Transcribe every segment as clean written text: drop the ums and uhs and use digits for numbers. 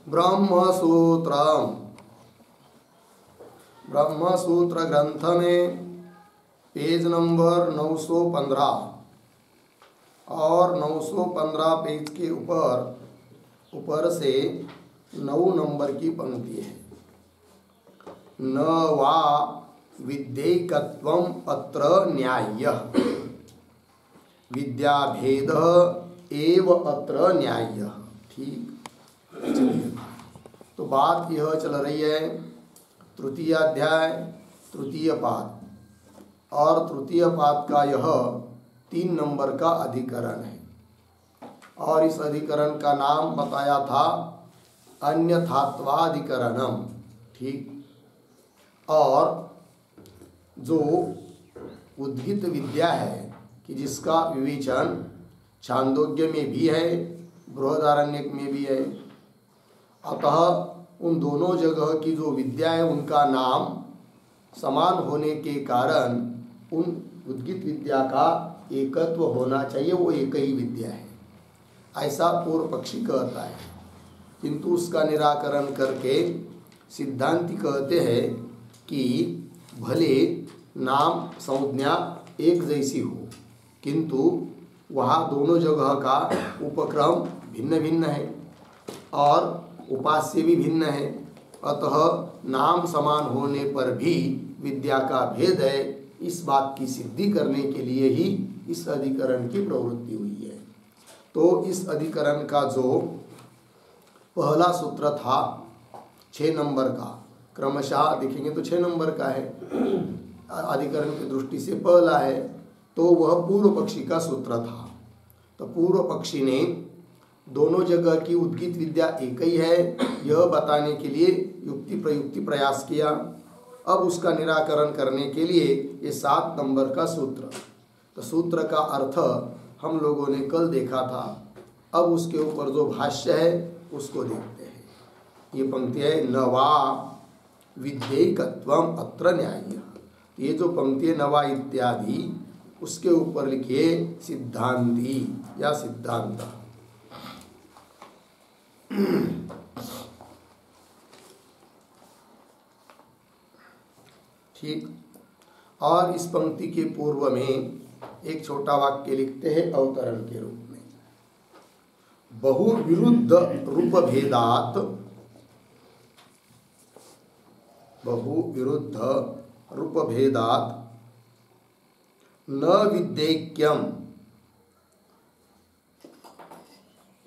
ब्रह्मसूत्रम, ब्रह्मसूत्र ग्रंथ में page number 915 और 915 पेज के ऊपर से 9 नंबर की पंक्ति है। न वा विद्यैकत्वम अत्र न्याय्यः, विद्याभेद एव अत्र न्याय्यः। ठीक, चलिए तो बात यह चल रही है तृतीय अध्याय तृतीय पाद, और तृतीय पाद का यह 3 नंबर का अधिकरण है, और इस अधिकरण का नाम बताया था अन्यथात्वाधिकरणम। ठीक, और जो उद्गीत विद्या है कि जिसका विवेचन छांदोग्य में भी है, बृहदारण्यक में भी है, अतः उन दोनों जगह की जो विद्या है उनका नाम समान होने के कारण उन उद्गीत विद्या का एकत्व होना चाहिए, वो एक ही विद्या है, ऐसा पूर्व पक्षी कहता है। किंतु उसका निराकरण करके सिद्धांती कहते हैं कि भले नाम संज्ञा एक जैसी हो, किंतु वहाँ दोनों जगह का उपक्रम भिन्न भिन्न है और उपास्य भी भिन्न है, अतः नाम समान होने पर भी विद्या का भेद है। इस बात की सिद्धि करने के लिए ही इस अधिकरण की प्रवृत्ति हुई है। तो इस अधिकरण का जो पहला सूत्र था 6 नंबर का, क्रमशः देखेंगे तो 6 नंबर का है, अधिकरण की दृष्टि से पहला है, तो वह पूर्व पक्षी का सूत्र था। तो पूर्व पक्षी ने दोनों जगह की उद्गीत विद्या एक ही है यह बताने के लिए युक्ति प्रयुक्ति प्रयास किया। अब उसका निराकरण करने के लिए ये 7 नंबर का सूत्र, तो सूत्र का अर्थ हम लोगों ने कल देखा था। अब उसके ऊपर जो भाष्य है उसको देखते हैं। ये पंक्ति है न वा विद्यैकत्वम अत्र न्याय्यः। ये जो पंक्ति है नवा इत्यादि, उसके ऊपर लिखिए सिद्धांती या सिद्धांत। ठीक, और इस पंक्ति के पूर्व में एक छोटा वाक्य लिखते हैं अवतरण के रूप में, बहुविरुद्ध रूप भेदात, बहुविरुद्ध रूप भेदात न विद्यैक्यम,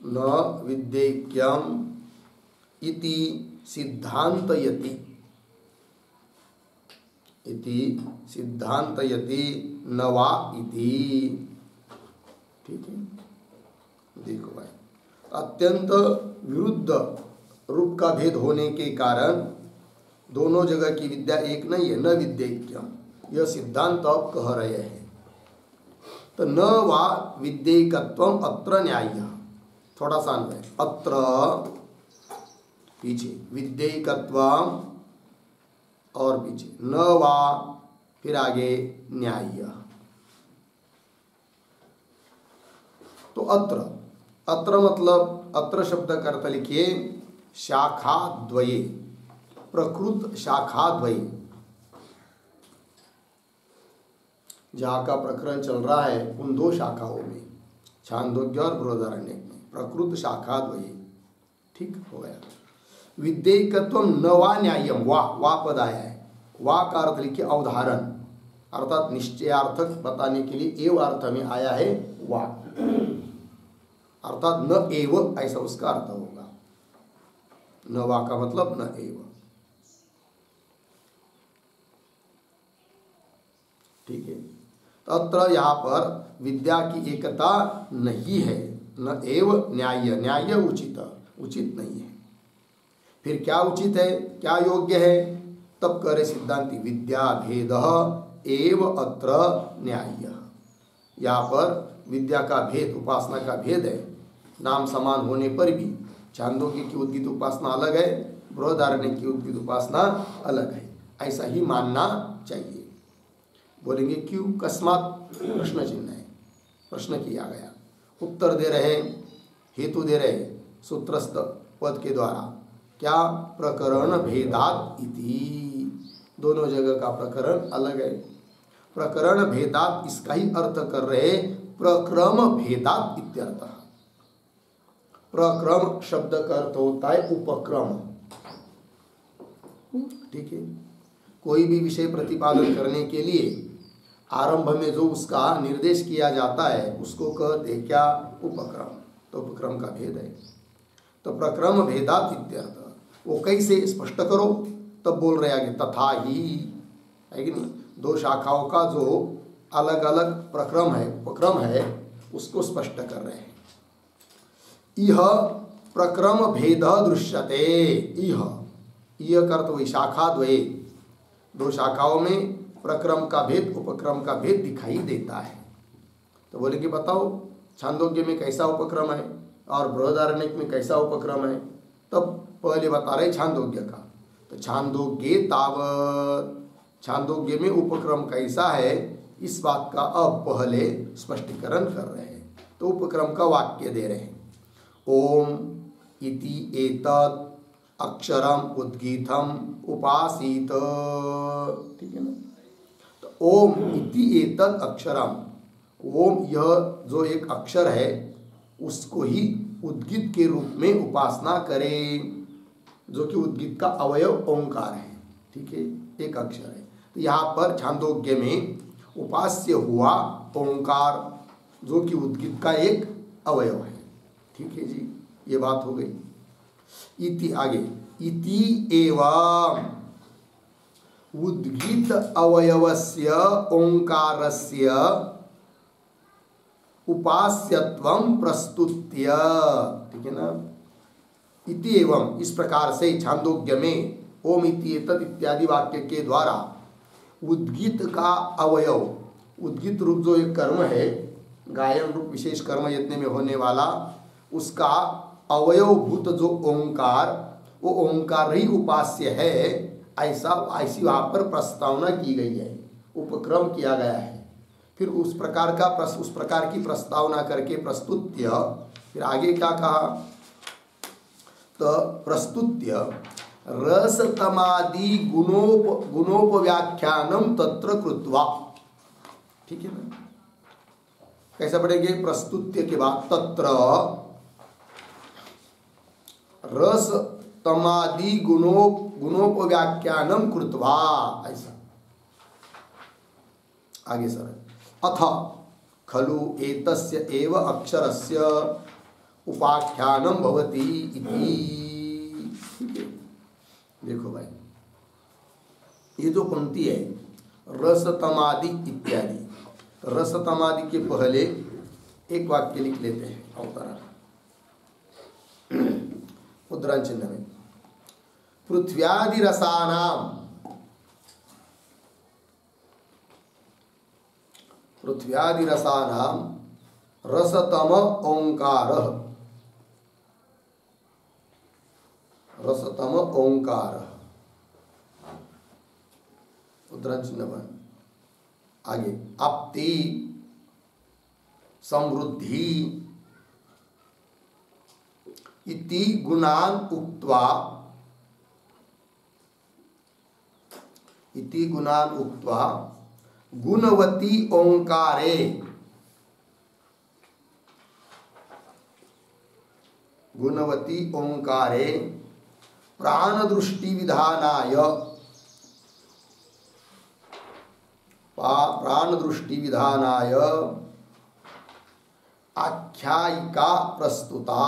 न विद्यैक्यम इति सिद्धान्तयति, इति सिद्धान्तयति न वा इति। ठीक है, देखो भाई, अत्यंत विरुद्ध रूप का भेद होने के कारण दोनों जगह की विद्या एक नहीं है, न विद्यैक्यम, यह सिद्धांत अब कह रहे हैं। तो न वा विद्यैकत्वम अत्र न्याय्यः, थोड़ा सा अन्वय, अत्र पीछे विद्यैकत्वम और पीछे न वा, फिर आगे न्याय्यः। तो अत्र, अत्र मतलब अत्र शब्द का अर्थ लिखिए शाखा द्वये, प्रकृत शाखा द्वये। जहाँ का प्रकरण चल रहा है उन 2 शाखाओं में, छांदोग्य और बृहदारण्यक में, प्रकृत शाखा द्वये। ठीक हो गया। विद्यैकत्वम न वा न्याय्यम, वा पद आया है, वा का अर्थ लिखिए अवधारण, अर्थात निश्चयार्थक बताने के लिए एव अर्थ में आया है वा, अर्थात न एव ऐसा उसका अर्थ होगा। न वा का मतलब न एव। ठीक है, तो अत्र यहाँ पर विद्या की एकता नहीं है, न एव न्याय्य, न्याय्य उचित, उचित नहीं है। फिर क्या उचित है, क्या योग्य है, तब करे सिद्धांति विद्या भेद एव अत्र न्याय्य। यहाँ पर विद्या का भेद, उपासना का भेद है, नाम समान होने पर भी छांदोग्य की उद्गीत उपासना अलग है, बृहदारण्यक की उद्गीत उपासना अलग है, ऐसा ही मानना चाहिए। बोलेंगे क्यों, कस्मात, प्रश्न चिन्ह है, प्रश्न किया गया, उत्तर दे रहे, हेतु दे रहे सूत्रस्थ पद के द्वारा। क्या? प्रकरण भेदात इति, दोनों जगह का प्रकरण अलग है। प्रकरण भेदात इसका ही अर्थ कर रहे प्रक्रम भेदात इत्यर्थ। प्रक्रम शब्द का अर्थ होता है उपक्रम। ठीक है, कोई भी विषय प्रतिपादन करने के लिए आरंभ में जो उसका निर्देश किया जाता है उसको कहते हैं क्या? उपक्रम। तो उपक्रम का भेद है। तो प्रक्रम भेदात इत्यर्थ, वो कैसे स्पष्ट करो? तब बोल रहे आगे तथा ही, है कि नहीं? दो शाखाओं का जो अलग अलग प्रक्रम है, उपक्रम है, उसको स्पष्ट कर रहे हैं। यह प्रक्रम भेद दृश्यते। यह कर्त वही शाखा द्वये, दो शाखाओं में प्रक्रम का भेद उपक्रम का भेद दिखाई देता है। तो बोले कि बताओ छांदोग्य में कैसा उपक्रम है और बृहदारण्यक में कैसा उपक्रम है। तब पहले बता रहे छांदोग्य का। तो छांदोग्य तावत, छांदोग्य में उपक्रम कैसा है इस बात का अब पहले स्पष्टीकरण कर रहे हैं। तो उपक्रम का वाक्य दे रहे हैं। ओम इति एतत् अक्षरम उद्गीतम उपासीत। ठीक है ना? तो ओम इति एतत् अक्षरम, ओम यह जो एक अक्षर है उसको ही उद्गीत के रूप में उपासना करें, जो कि उद्गीत का अवयव ओंकार है। ठीक है, एक अक्षर है। तो यहाँ पर छांदोग्य में उपास्य हुआ ओंकार, जो कि उद्गीत का एक अवयव है। ठीक है जी, ये बात हो गई। इति आगे, इति एवं उद्गीत अवयवस्य ओंकारस्य उपास्यत्वं प्रस्तुत्य। ठीक है ना? इति एवं, इस प्रकार से छांदोग्य में ओम इति एतत् इत्यादि वाक्य के द्वारा उद्गीत का अवयव, उद्गीत रूप जो एक कर्म है, गायन रूप विशेष कर्म यत्न में होने वाला, उसका अवयवभूत जो ओंकार, वो ओंकार ही उपास्य है, ऐसी वहाँ पर प्रस्तावना की गई है, उपक्रम किया गया है। फिर उस प्रकार की प्रस्तावना करके प्रस्तुत्य, फिर आगे क्या कहा? तो प्रस्तुत्य रसतमादि गुणोपव्याख्यानम तत्र कृत्वा। ठीक है ना? कैसा पढ़ेंगे? प्रस्तुत्य के बाद तत्र रस तमादि गुणोपव्याख्यानम कृत्वा, ऐसा आगे सर। अथ खलु एतस्य एव अक्षरस्य उपाख्यानम भवति इति। देखो भाई, ये जो पंक्ति है रसतमादि इत्यादि, रसतमादि के पहले एक वाक्य लिख लेते हैं अवतरण उद्धरण चिन्ह में। पृथ्व्यादि रसानाम, पृथ्व्यादि रसानाम रसतम ओंकार, रसतम ओंकार, उद्धरण चिन्ह आगे। आप्ति समृद्धि इति गुणान उक्त्वा, इति गुणान उक्त्वा गुणवती ओंकारे, गुणवती ओंकारे प्राणदृष्टि विधानाय, प्राणदृष्टि विधानाय आख्यायिका प्रस्तुता,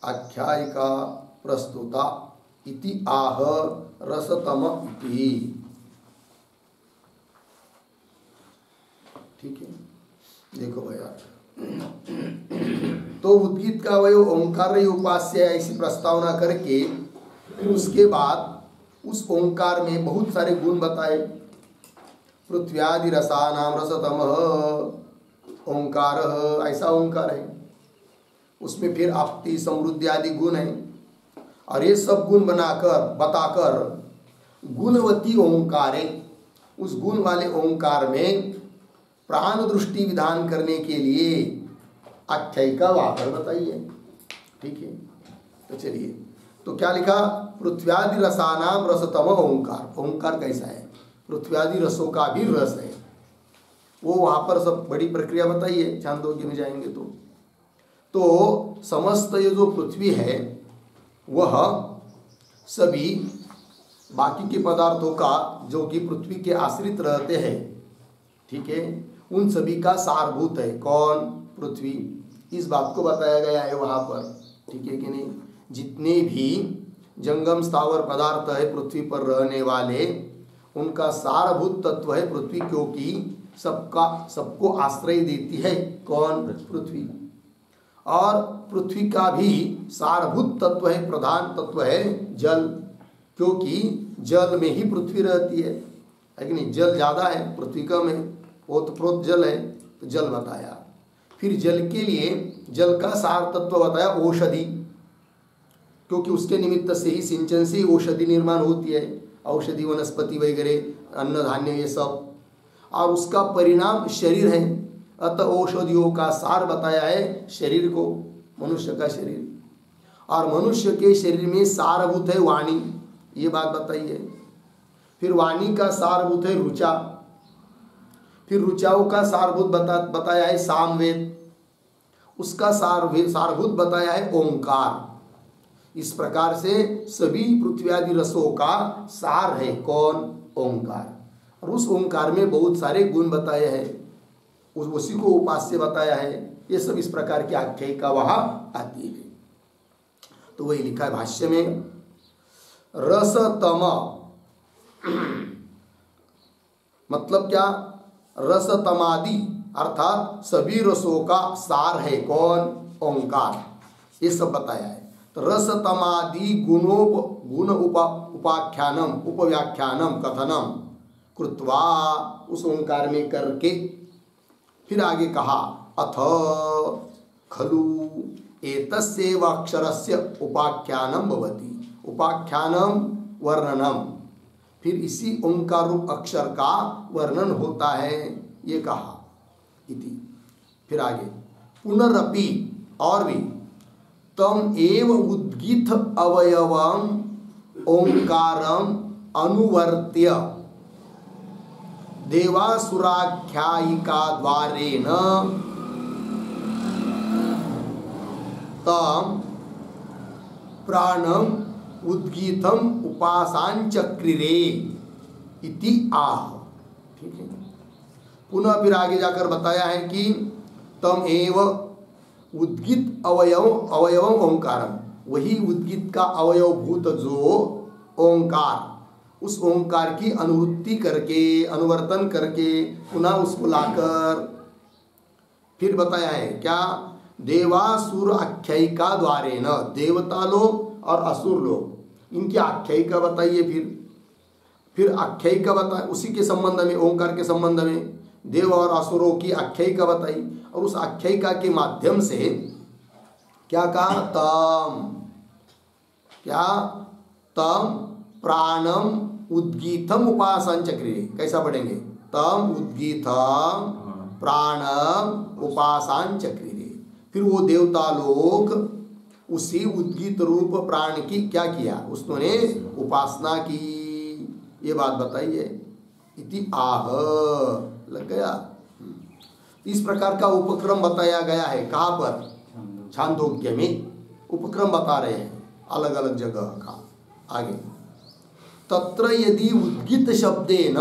आख्यायिका प्रस्तुता इति आह रसतम इति। ठीक है, देखो भैया, तो उद्गीत का अवयव ओंकार ही उपास्य है, ऐसी प्रस्तावना करके फिर उसके बाद उस ओंकार में बहुत सारे गुण बताए। पृथ्व्यादि रसानाम रसतम ओंकार, ऐसा ओंकार है। उसमें फिर आपति समृद्धि आदि गुण है, और ये सब गुण बनाकर बताकर गुणवती ओंकारे, उस गुण वाले ओंकार में प्राण दृष्टि विधान करने के लिए आख्यायिका वाकर बताइए। ठीक है। तो चलिए, तो क्या लिखा, पृथ्व्यादि रसानाम रसतम ओंकार। ओंकार कैसा है, पृथ्व्यादि रसों का भी रस है। वो वहाँ पर सब बड़ी प्रक्रिया बताइए, छांदोग्य में जाएंगे तो समस्त ये जो पृथ्वी है वह सभी बाकी के पदार्थों का जो कि पृथ्वी के आश्रित रहते हैं, ठीक है, उन सभी का सारभूत है। कौन, पृथ्वी। इस बात को बताया गया है वहाँ पर, ठीक है कि नहीं। जितने भी जंगम स्थावर पदार्थ है पृथ्वी पर रहने वाले, उनका सारभूत तत्व है पृथ्वी, क्योंकि सबको आश्रय देती है कौन, पृथ्वी। और पृथ्वी का भी सारभूत तत्व है, प्रधान तत्व है जल, क्योंकि जल में ही पृथ्वी रहती है कि नहीं। जल ज़्यादा है, पृथ्वी कम है, ओतप्रोत जल है, तो जल बताया। फिर जल के लिए जल का सार तत्व बताया औषधि, क्योंकि उसके निमित्त से ही सिंचन से औषधि निर्माण होती है, औषधि वनस्पति वगैरह अन्न धान्य ये सब। और उसका परिणाम शरीर है, अतः औषधियों का सार बताया है शरीर को, मनुष्य का शरीर। और मनुष्य के शरीर में सारभूत है वाणी, ये बात बताइए। फिर वाणी का सारभूत है रुचा, फिर रुचाओं का सारभूत बताया है सामवेद, उसका सारभूत बताया है ओंकार। इस प्रकार से सभी पृथ्वी आदि रसों का सार है कौन, ओंकार। और उस ओंकार में बहुत सारे गुण बताए हैं, उसी को उपास्य बताया है। ये सब इस प्रकार की आख्यायिका वहाँ आती है। तो वही लिखा है भाष्य में, रसतम मतलब क्या, रसतमादि अर्थात सभी रसों का सार है कौन, ओंकार। ये सब बताया है। तो रसतमादि गुण उपाख्यानम उपव्याख्यानम कथनम कृत्वा, उस ओंकार में करके फिर आगे कहा, अथ खलु एतस्यैव अक्षरस्य उपाख्यानम भवति। उपाख्यानम वर्णनम, फिर इसी ओंकार रूप अक्षर का वर्णन होता है, ये कहा इति। फिर आगे पुनरपि, और भी, तम एव उद्गीत अवयवम ओंकारम अनुवर्त्य देवासुराख्यायिका द्वारेण तम प्राणम उद्गीतम उपासांचक्रिरे इति आह। ठीक है, पुनः फिर आगे जाकर बताया है कि तम एव उद्गीत अवयवम ओंकारम, वही उद्गीत का अवयव भूत जो ओंकार, उस ओंकार की अनुवृत्ति करके, अनुवर्तन करके पुनः उसको लाकर फिर बताया है क्या, देवासुर आख्यायिका द्वारे न, देवता लोग और असुर लोग इनकी आख्यायिका बताइए। फिर आख्यायिका बताए उसी के संबंध में, ओंकार के संबंध में देव और असुरों की आख्यायिका बताई, और उस आख्यायिका के माध्यम से क्या कहा, तम प्राणम उद्गीतम उपासन चक्रिरे। कैसा पढ़ेंगे, तम उद्गीतम प्राणम उपासन चक्रिरे। फिर वो देवता लोग उसी उद्गीत रूप प्राण की क्या किया, उसने उपासना की, ये बात बताइए। इति आह, लग गया। इस प्रकार का उपक्रम बताया गया है, कहाँ पर, छांदोग्य में उपक्रम बता रहे हैं अलग अलग जगह का। आगे, तत्र यदि उद्गीत शब्देन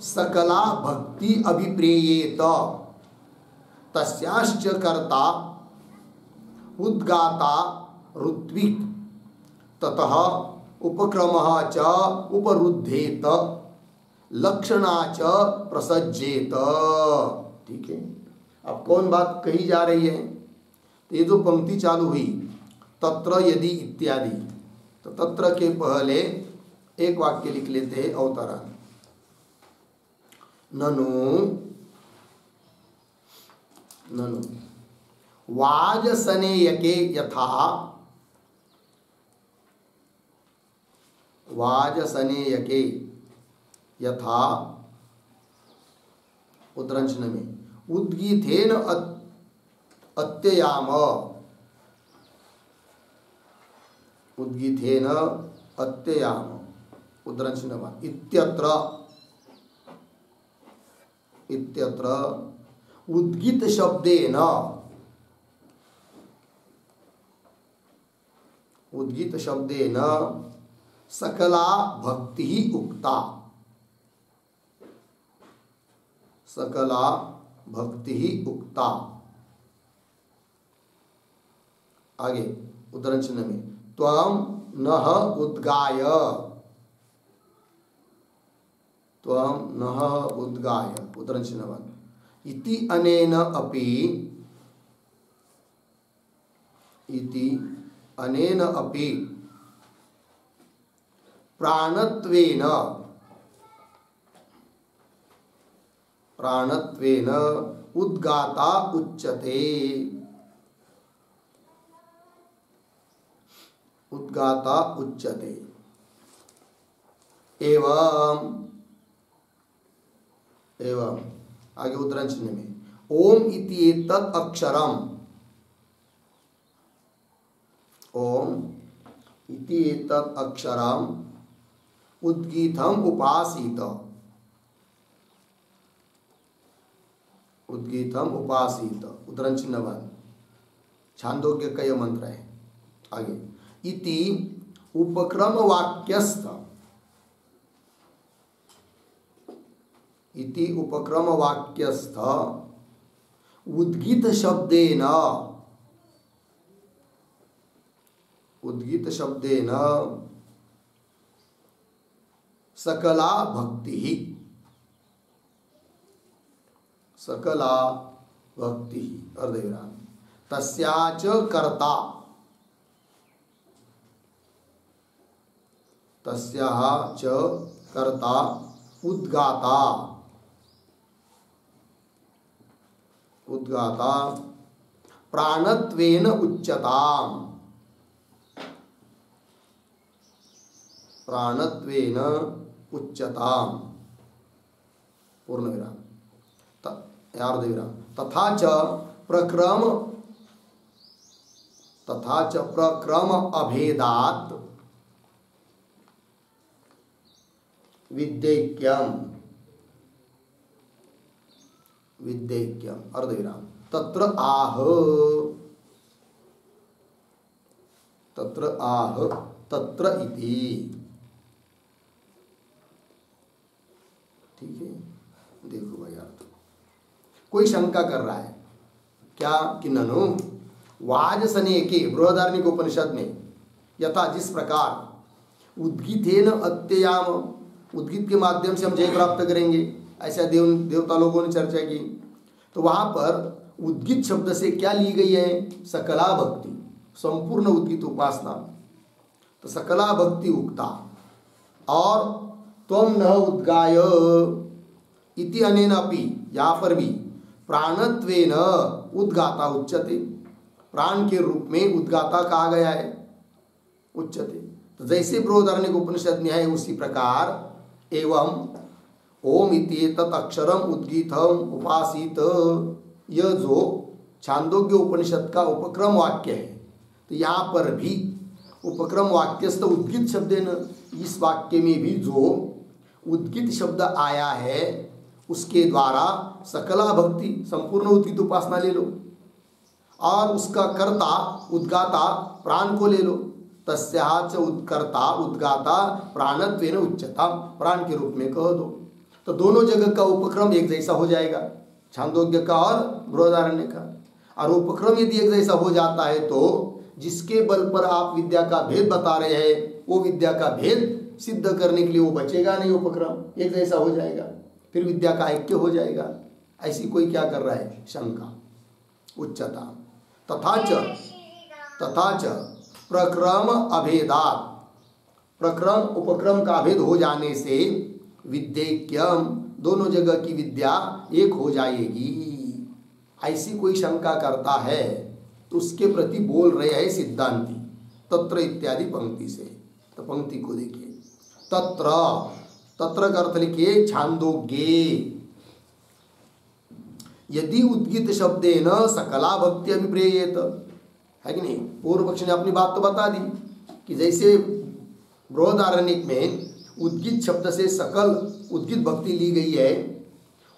सकला भक्ति अभिप्रेयेत तस्याश्च कर्ता उद्गाता ऋत्विक ततः उपक्रमः च उपरुद्धेत लक्षणा च प्रसज्जेत। ठीक है, अब कौन बात कही जा रही है, तो ये जो पंक्ति चालू हुई तत्र यदि इत्यादि, तो तत्र के पहले एक वाक्य लिख लेते हैं अवतरण, ननु वाजसनेयके यथा, वाजसनेयके यथा उत्तरंचन में उद्गीतेन अत्ययाम उद्गीथेन अत्ययाम उद्धरण चिन्ह इत्यत्र इत्यत्र उद्गीत शब्देन उद्गीत शब्देन सकला भक्ति ही उक्ता सकला भक्ति ही उक्ता। आगे उद्धरण चिन्ह में त्वं नः उद्गाय त्वं नः उद्गाय उद्धरण चिन्ह इति अनेन अपि इति अनेन अपि प्राणत्वेन प्राणत्वेन उद्गाता उच्यते उद्गाता उच्यते। एवं एवं आगे उद्धरण चिन्ह में ओम इति एतत् अक्षरम ओम इति एतत् अक्षरम उद्गीतम उपासीत उद्गीतम उपासीत उद्धरण चिन्ह बंद। छांदोग्य का यह मंत्र है। आगे इति उपक्रम वाक्यस्थ इति उपक्रम वाक्यस्थ उद्गीत शब्देन सकला भक्ति अर्धविराम तस्याच कर्ता तस्याः च कर्ता उद्गाता प्राणत्वेन उच्यताम् प्राणत्वेन उच्यताम् पूर्ण विराम अर्धविराम तथा च प्रक्रम अभेदात् विद्यैक्यम अर्धविराम तत्र आह तत्र इति। ठीक है, देखो भाई यार कोई शंका कर रहा है क्या कि ननु वाजसने के बृहदारण्यक उपनिषद में यथा जिस प्रकार उद्गीतेन अत्ययाम उद्गीत के माध्यम से हम जय प्राप्त करेंगे ऐसा देवता लोगों ने चर्चा की, तो वहां पर उद्गीत शब्द से क्या ली गई है? सकला भक्ति, संपूर्ण उद्गीत उपासना। तो सकला भक्ति उक्ता और त्वं न उद्गाय इति अनेनापि, यहाँ पर भी प्राणत्वेन उद्गाता उच्यते, प्राण के रूप में उद्गाता कहा गया है उच्यते। तो जैसे बृहदारण्यक उपनिषद में है उसी प्रकार एवं ओम इति तत् अक्षरम उद्गीतम उपासित, यह जो छांदोग्य उपनिषद का उपक्रम वाक्य है, तो यहाँ पर भी उपक्रम वाक्यस्थ उद्गीत शब्द न, इस वाक्य में भी जो उद्गीत शब्द आया है उसके द्वारा सकला भक्ति संपूर्ण उद्गीत उपासना ले लो और उसका कर्ता उद्गाता प्राण को ले लो। तस्याच उत्कर्ता उद्गाता प्राणत्वेन उच्यता, प्राण के रूप में कह दो। तो दोनों जगह का उपक्रम एक जैसा हो जाएगा, छांदोग्य का और बृहदारण्य का। और उपक्रम यदि एक जैसा हो जाता है तो जिसके बल पर आप विद्या का भेद बता रहे हैं वो विद्या का भेद सिद्ध करने के लिए वो बचेगा नहीं, उपक्रम एक जैसा हो जाएगा, फिर विद्या का ऐक्य हो जाएगा। ऐसी कोई क्या कर रहा है शंका। उच्चता तथा च प्रक्रम अभेदात, प्रक्रम उपक्रम का भेद हो जाने से विद्यैक्यम, दोनों जगह की विद्या एक हो जाएगी। ऐसी कोई शंका करता है तो उसके प्रति बोल रहे हैं सिद्धांती तत्र इत्यादि पंक्ति से। तो पंक्ति को देखिए, तत्र का अर्थ लिखिए छांदोग्ये, यदि उद्गीत शब्देन सकला भक्ति अभिप्रेयेत, है कि नहीं? पूर्व पक्ष ने अपनी बात तो बता दी कि जैसे बृहदारण्यक में उद्गीत शब्द से सकल उद्गीत भक्ति ली गई है,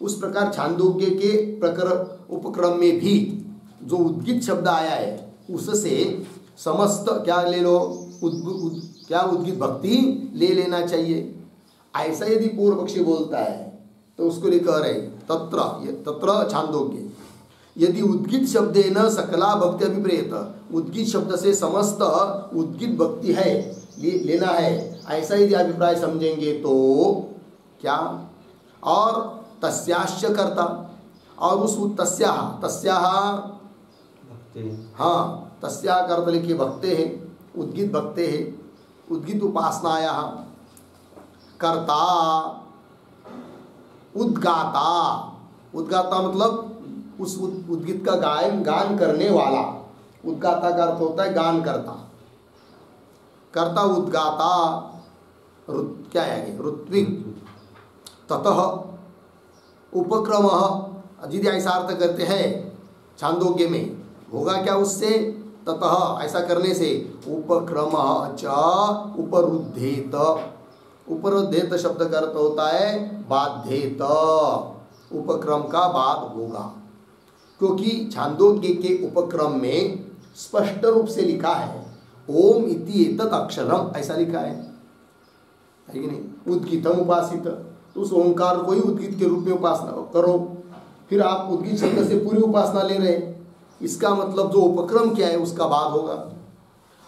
उस प्रकार छांदोग्य के प्रकरण उपक्रम में भी जो उद्गीत शब्द आया है उससे समस्त क्या ले लो, क्या उद्गीत भक्ति ले लेना चाहिए। ऐसा यदि पूर्व पक्षी बोलता है तो उसको लिए कह रहे तत्र छांदोग्य यदि उद्गीत शब्देन सकला भक्ति अभिप्रेत, उद्गीत शब्द से समस्त उद्गीत भक्ति है लेना है, ऐसा यदि अभिप्राय समझेंगे तो क्या, और तस्याश्च कर्ता, और उस तस्याः हाँ तस्याः कर्ता लिखिए भक्ते हैं, उद्गीत भक्ते हैं, उद्गीत उपासनायाः कर्ता उद्गाता, उद्गाता मतलब उस उद्गीत का गान करने वाला, उद्गाता का अर्थ होता है गान करता, कर्ता उद्गाता क्या है आगे ऋत्विक, ततः उपक्रम, यदि ऐसा अर्थ करते हैं छांदोग्य में होगा क्या उससे, ततः ऐसा करने से उपक्रम च उपरुद्धेत, उपरुद्धेत शब्द का अर्थ होता है बाध्येत, उपक्रम का बाद होगा, क्योंकि छांदोग्य के उपक्रम में स्पष्ट रूप से लिखा है ओम इति एतत् अक्षरम, ऐसा लिखा है कि नहीं, उद्गीतम उपासित, तो उस ओंकार को ही उद्गीत के रूप में उपासना करो। फिर आप उद्गीत शब्द से पूरी उपासना ले रहे हैं, इसका मतलब जो उपक्रम क्या है उसका बाद होगा,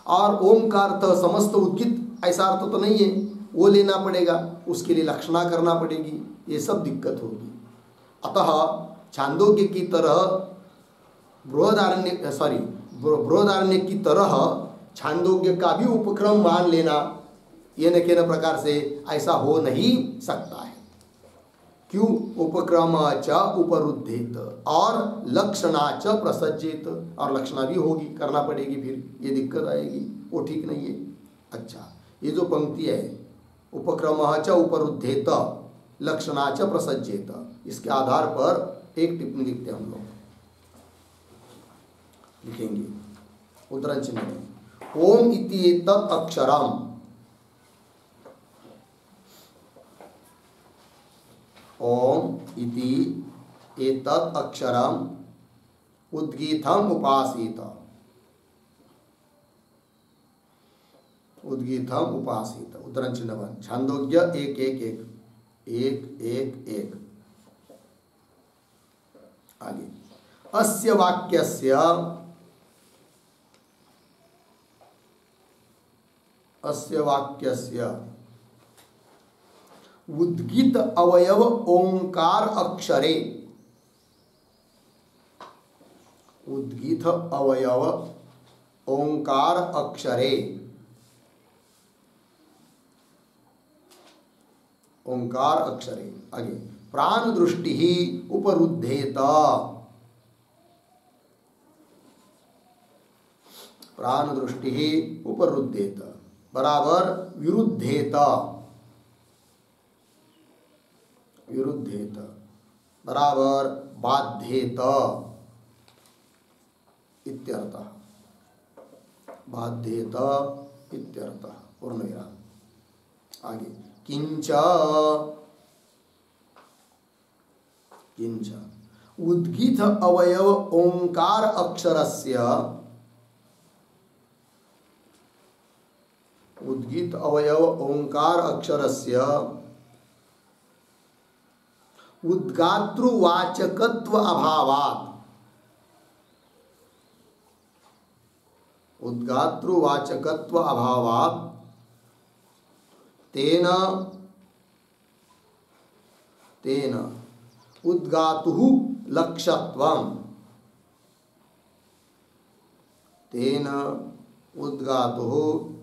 और ओम का अर्थ समस्त उद्गीत ऐसा अर्थ तो नहीं है, वो लेना पड़ेगा, उसके लिए लक्षणा करना पड़ेगी, ये सब दिक्कत होगी। अतः छांदोग्य की तरह बृहदारण्य की तरह छांदोग्य का भी उपक्रम मान लेना ये न के न प्रकार से ऐसा हो नहीं सकता है। क्यों, उपक्रम च उपरुद्धेत और लक्षणा च प्रसज्जेत, और लक्षणा भी होगी करना पड़ेगी, फिर ये दिक्कत आएगी, वो ठीक नहीं है। अच्छा, ये जो पंक्ति है उपक्रम च उपरुद्धेत लक्षणा च प्रसज्जेत, इसके आधार पर एक टिप्पणी लिखते हैं हम लोग, लिखेंगे उद्धरण चिन्ह में, ओम इति एतत् अक्षरम, ओम इति एतत् अक्षरम उद्गीतम उपासित, उद्गीतम उपासित, उद्धरण चिन्ह बन, छांदोग्य 1:1:1 आगे, अस्य वाक्यस्य, अस्य वाक्यस्य उद्गीत अवयव ओंकार अक्षरे, उद्गीत अवयव ओंकार अक्षरे, ओंकार अक्षरे, आगे प्राण दृष्टि ही उपरुद्धेत, प्राण दृष्टि ही उपरुद्धेत बराबर विरुद्धेत, विरुद्धेत बराबर बाध्येत इत्यर्थः, बाध्येत इत्यर्थः, पूर्ण विराम। आगे किंच, किंच उद्गीत अवयव ओंकार अक्षरस्य, उद्गीत अवयव ओंकार अक्षरस्य उद्गातृवाचकत्व अभावात्, उद्गातृवाचकत्व अभावात् तेन तेन उद्गातुः लक्ष्यत्वम्, तेन उद्गातुः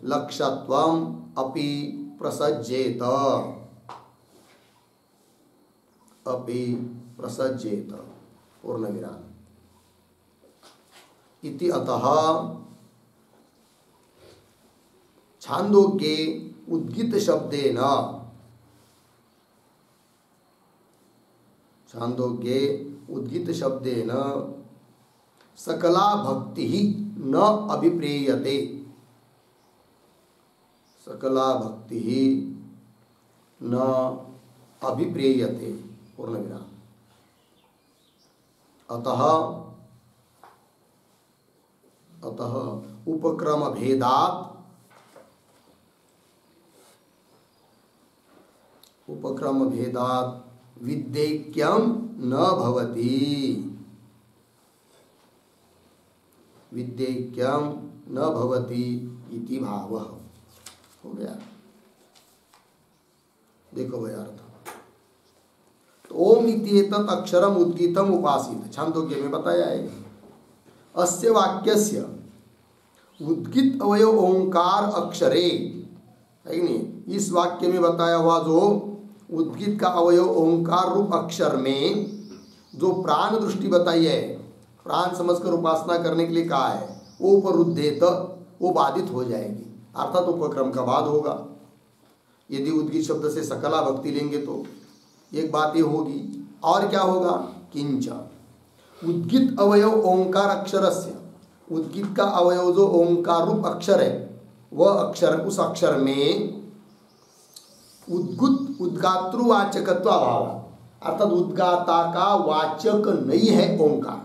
लक्ष्यत्वम् अपि प्रसज्जेत, अपि प्रसज्जेत, पूर्ण विराम। इति अतः छांदोग्ये उद्गीत शब्देन, छांदोग्ये उद्गीत शब्देन सकला भक्ति न अभिप्रेयते, सकला भक्ति ही न अभिप्रेयते पूर्ण विराम। अतः उपक्रम भेदात् विद्यैक्यं न भवति। विद्यैक्यं न भवति इति भावः। हो गया। देखो भाई अर्थ। तो ओम इत्येतत् अक्षरम उद्गीतम उपासित, छांदोग्य में बताया है। अस्य वाक्यस्य उद्गीत अवयव ओंकार अक्षरे, है कि नहीं, इस वाक्य में बताया हुआ जो उद्गीत का अवयव ओंकार रूप अक्षर में जो प्राण दृष्टि बताई है, प्राण समझकर उपासना करने के लिए कहा है, वो उपरुद्धेत, वो बाधित हो जाएगी, अर्थात उपक्रम का बाद होगा। यदि उद्गीत शब्द से सकला भक्ति लेंगे तो एक बात ये होगी। और क्या होगा? किंच उद्गीत अवयव ओंकार अक्षरस्य, उद्गीत का अवयव जो ओंकार रूप अक्षर है, वह अक्षर, उस अक्षर में उद्गातृवाचकत्व अभाव, अर्थात उद्गाता का वाचक नहीं है ओंकार,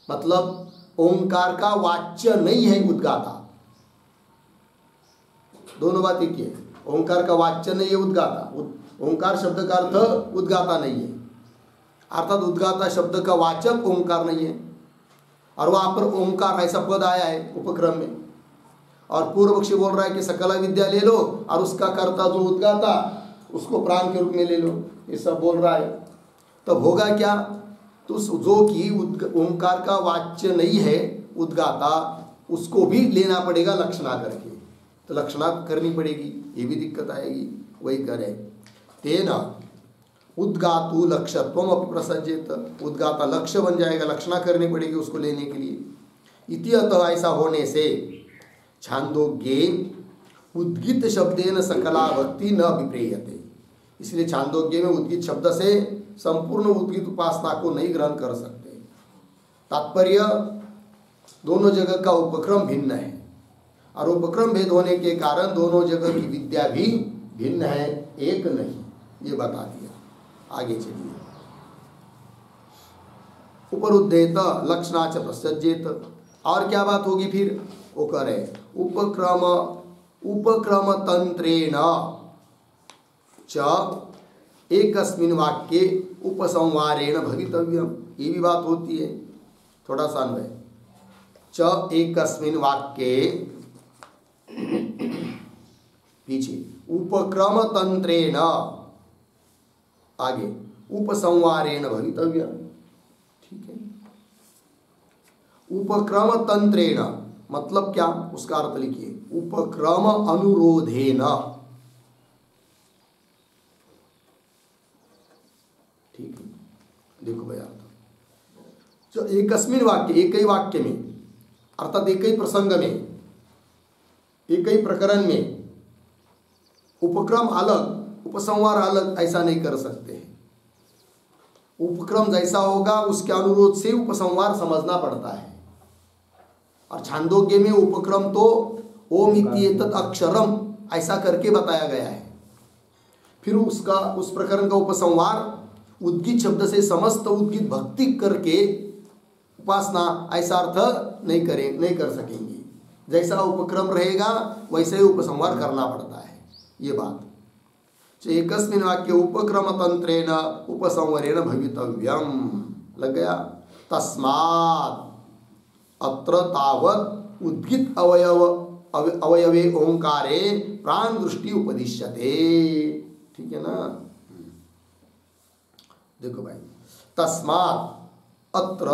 मतलब ओंकार का वाच्य नहीं है उद्गाता। दोनों बात एक ही है। ओंकार का वाच्य नहीं है उद्गाता, ओंकार शब्द का अर्थ उद्गाता नहीं है, अर्थात उद्गाता शब्द का वाचक ओंकार नहीं है। और वहाँ पर ओंकार ऐसा पद आया है उपक्रम में, और पूर्व पक्षी बोल रहा है कि सकला विद्या ले लो और उसका कर्ता जो उद्गाता उसको प्राण के रूप में ले लो, ये सब बोल रहा है। तब होगा क्या? तो जो कि ओंकार का वाच्य नहीं है उद्गाता, उसको भी लेना पड़ेगा लक्षणा करके, तो लक्षणा करनी पड़ेगी, ये भी दिक्कत आएगी। वही करे तेना उद्गातु लक्ष्यत्वम अपि प्रसज्येत, उद्गाता लक्ष्य बन जाएगा, लक्षणा करनी पड़ेगी उसको लेने के लिए। इति अतः ऐसा होने से छांदोग्ये उद्गीत शब्देन सकला भक्ति न विप्रेयते, इसलिए छांदोग्य में उद्गीत शब्द से संपूर्ण उद्गीत उपासना को नहीं ग्रहण कर सकते। तात्पर्य दोनों जगह का उपक्रम भिन्न है, और उपक्रम भेद होने के कारण दोनों जगह की विद्या भी भिन्न है, एक नहीं, ये बता दिया। आगे चलिए। उपरुद्धेत लक्षणाच प्रसज्येत, और क्या बात होगी फिर? वो करे उपक्रम तंत्रेण च एकस्मिन् वाक्ये उपसंहारेण भवितव्यम, ये भी बात होती है। थोड़ा सा अन्वय, च एकस्मिन् वाक्ये, पीछे उपक्रम तंत्रेण, आगे उपसंहारेण भवितव्यम, ठीक है। उपक्रम तंत्रेण मतलब क्या? उसका अर्थ लिखिए, उपक्रम अनुरोधेन, ठीक है। देखो भैया, जो एकस्मिन् वाक्य, एक ही वाक्य में, अर्थात एक ही प्रसंग में, एक ही प्रकरण में उपक्रम अलग उपसंहार अलग ऐसा नहीं कर सकते हैं। उपक्रम जैसा होगा उसके अनुरोध से उपसंहार समझना पड़ता है। और छांदोग्य में उपक्रम तो ओम इत्येतत् अक्षरम ऐसा करके बताया गया है, फिर उसका उस प्रकरण का उपसंहार उद्गीत शब्द से समस्त उद्गीत भक्ति करके उपासना ऐसा अर्थ नहीं कर सकेंगे। जैसा उपक्रम रहेगा वैसे ही उपसंहार करना पड़ता है, ये बात। एकस्मिन् वाक्ये उपक्रम तंत्रेण उपसंहारेण भवितव्यम, लग गया। तस्मात् अत्र तावत् उद्गीत अवयवे ओंकारे प्राण दृष्टि उपदिश्यते, ठीक है ना। देखो भाई, तस्मात् अत्र,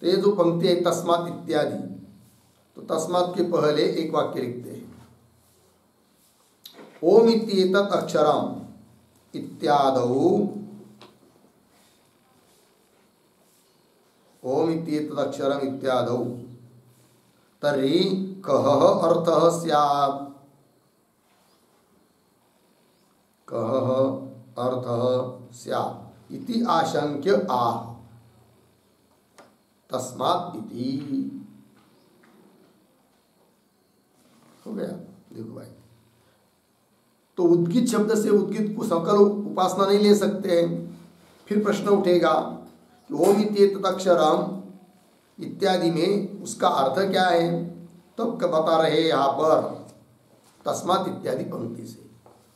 तो ये जो पंक्ति है तस्मात् इत्यादि, तो तस्मात् के पहले एक वाक्य लिखते हैं, ओम इत्येतत् अक्षरम इत्यादौ, ओम इत्येतत् अक्षरम इत्यादौ तर्हि कः अर्थः स्यात्, कः अर्थः स्यात् इति आशंक्य आह, तस्मात् इति, हो गया। देखो भाई, तो उद्गित शब्द से उद्गित को सकल उपासना नहीं ले सकते हैं। फिर प्रश्न उठेगा कि ओम इत्येतत् अक्षरम इत्यादि में उसका अर्थ क्या है। तब तो बता रहे यहाँ पर तस्मात् इत्यादि पंक्ति से।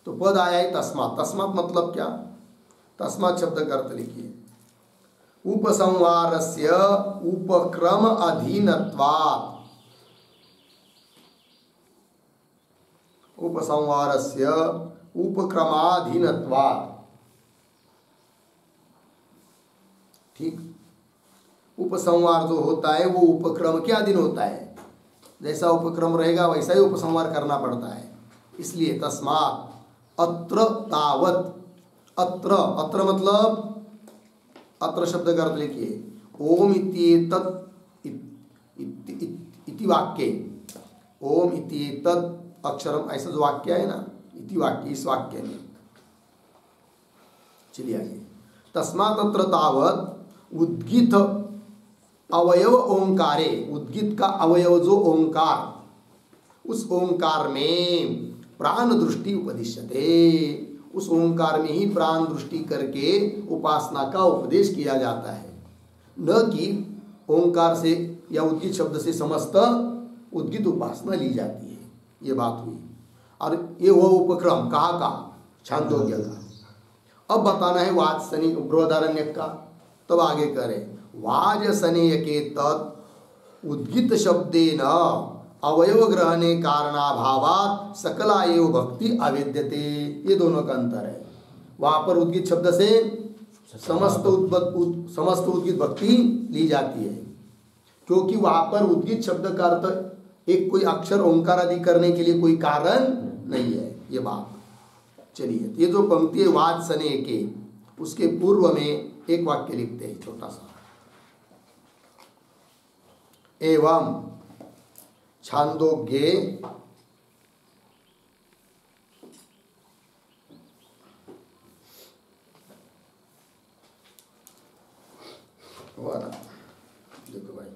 तो पद आया है तस्मात्। तस्मात् मतलब क्या? तस्मात् शब्द का अर्थ लिखिए, उपसंहारस्य उपक्रम अधीनत्वात्। उपसंहारस्य उपक्रमाधीनत्वात्। ठीक, उपसंहार जो होता है वो उपक्रम के अधीन होता है। जैसा उपक्रम रहेगा वैसा ही उपसंहार करना पड़ता है। इसलिए तस्मात् अत्र तावत्। अत्र, अत्र मतलब अत्र शब्द का अर्थ लिखिए, ओम इत्येतत् इति वाक्ये। ओम इत्येतत् अक्षरम ऐसा जो वाक्य है ना, इति वाक्य, इस वाक्य में। चलिए आगे, तस्मात् अत्र तावत् उद्गित अवयव ओंकारे। उद्गित का अवयव जो ओंकार, उस ओंकार में प्राण दृष्टि उपदिश्यते। उस ओंकार में ही प्राण दृष्टि करके उपासना का उपदेश किया जाता है, न कि ओंकार से या उद्गित शब्द से समस्त उद्गित उपासना ली जाती है। ये बात हुई। और ये हुआ उपक्रम कहाँ का? छांदोग्य का। अब बताना है वाजसनेय बृहदारण्यक का। तब आगे करें, वाजसनेय के तत् उद्गित शब्देन अवयव ग्रहणे कारणाभावात् सकला एव भक्ति अवेद्यते। ये दोनों का अंतर है। वहाँ पर उद्गित शब्द से समस्त उद्गित भक्ति ली जाती है, क्योंकि वहाँ पर उद्गित शब्द का अर्थ एक कोई अक्षर ओंकार आदि करने के लिए कोई कारण नहीं है। ये बात। चलिए, ये जो पंक्ति है वाजसनेय के, उसके पूर्व में एक वाक्य लिखते हैं छोटा सा, एवं छांदोग्ये देखो भाई,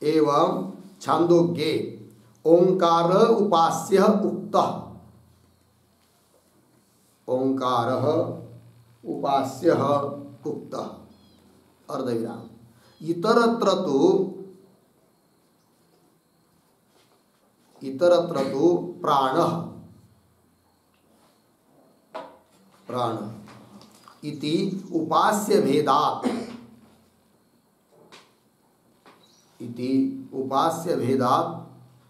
एवं छांदोग्ये ओंकार उपास्य उक्तः। ओंकार उपास्य उक्तः अर्धविराम। इतरत्र तो प्राण इति उपास्य भेदात्। इति उपास्य भेदात्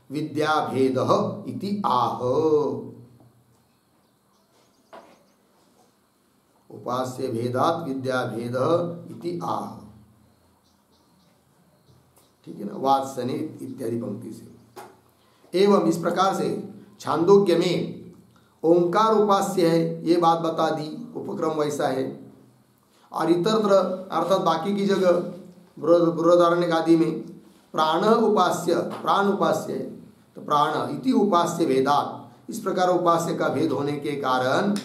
विद्याभेदः इति आह। उपास्य भेदात् विद्याभेदः इति आह। ठीक है ना, वाजसनेय इत्यादि पंक्ति से। एवं इस प्रकार से छांदोग्य में ओंकार उपास्य है, ये बात बता दी, उपक्रम वैसा है। और इतरत्र अर्थात बाकी की जगह बृहदारण्यक आदि में प्राण उपास्य, प्राण उपास्य है, तो प्राण इति उपास्य भेदात्। इस प्रकार उपास्य का भेद होने के कारण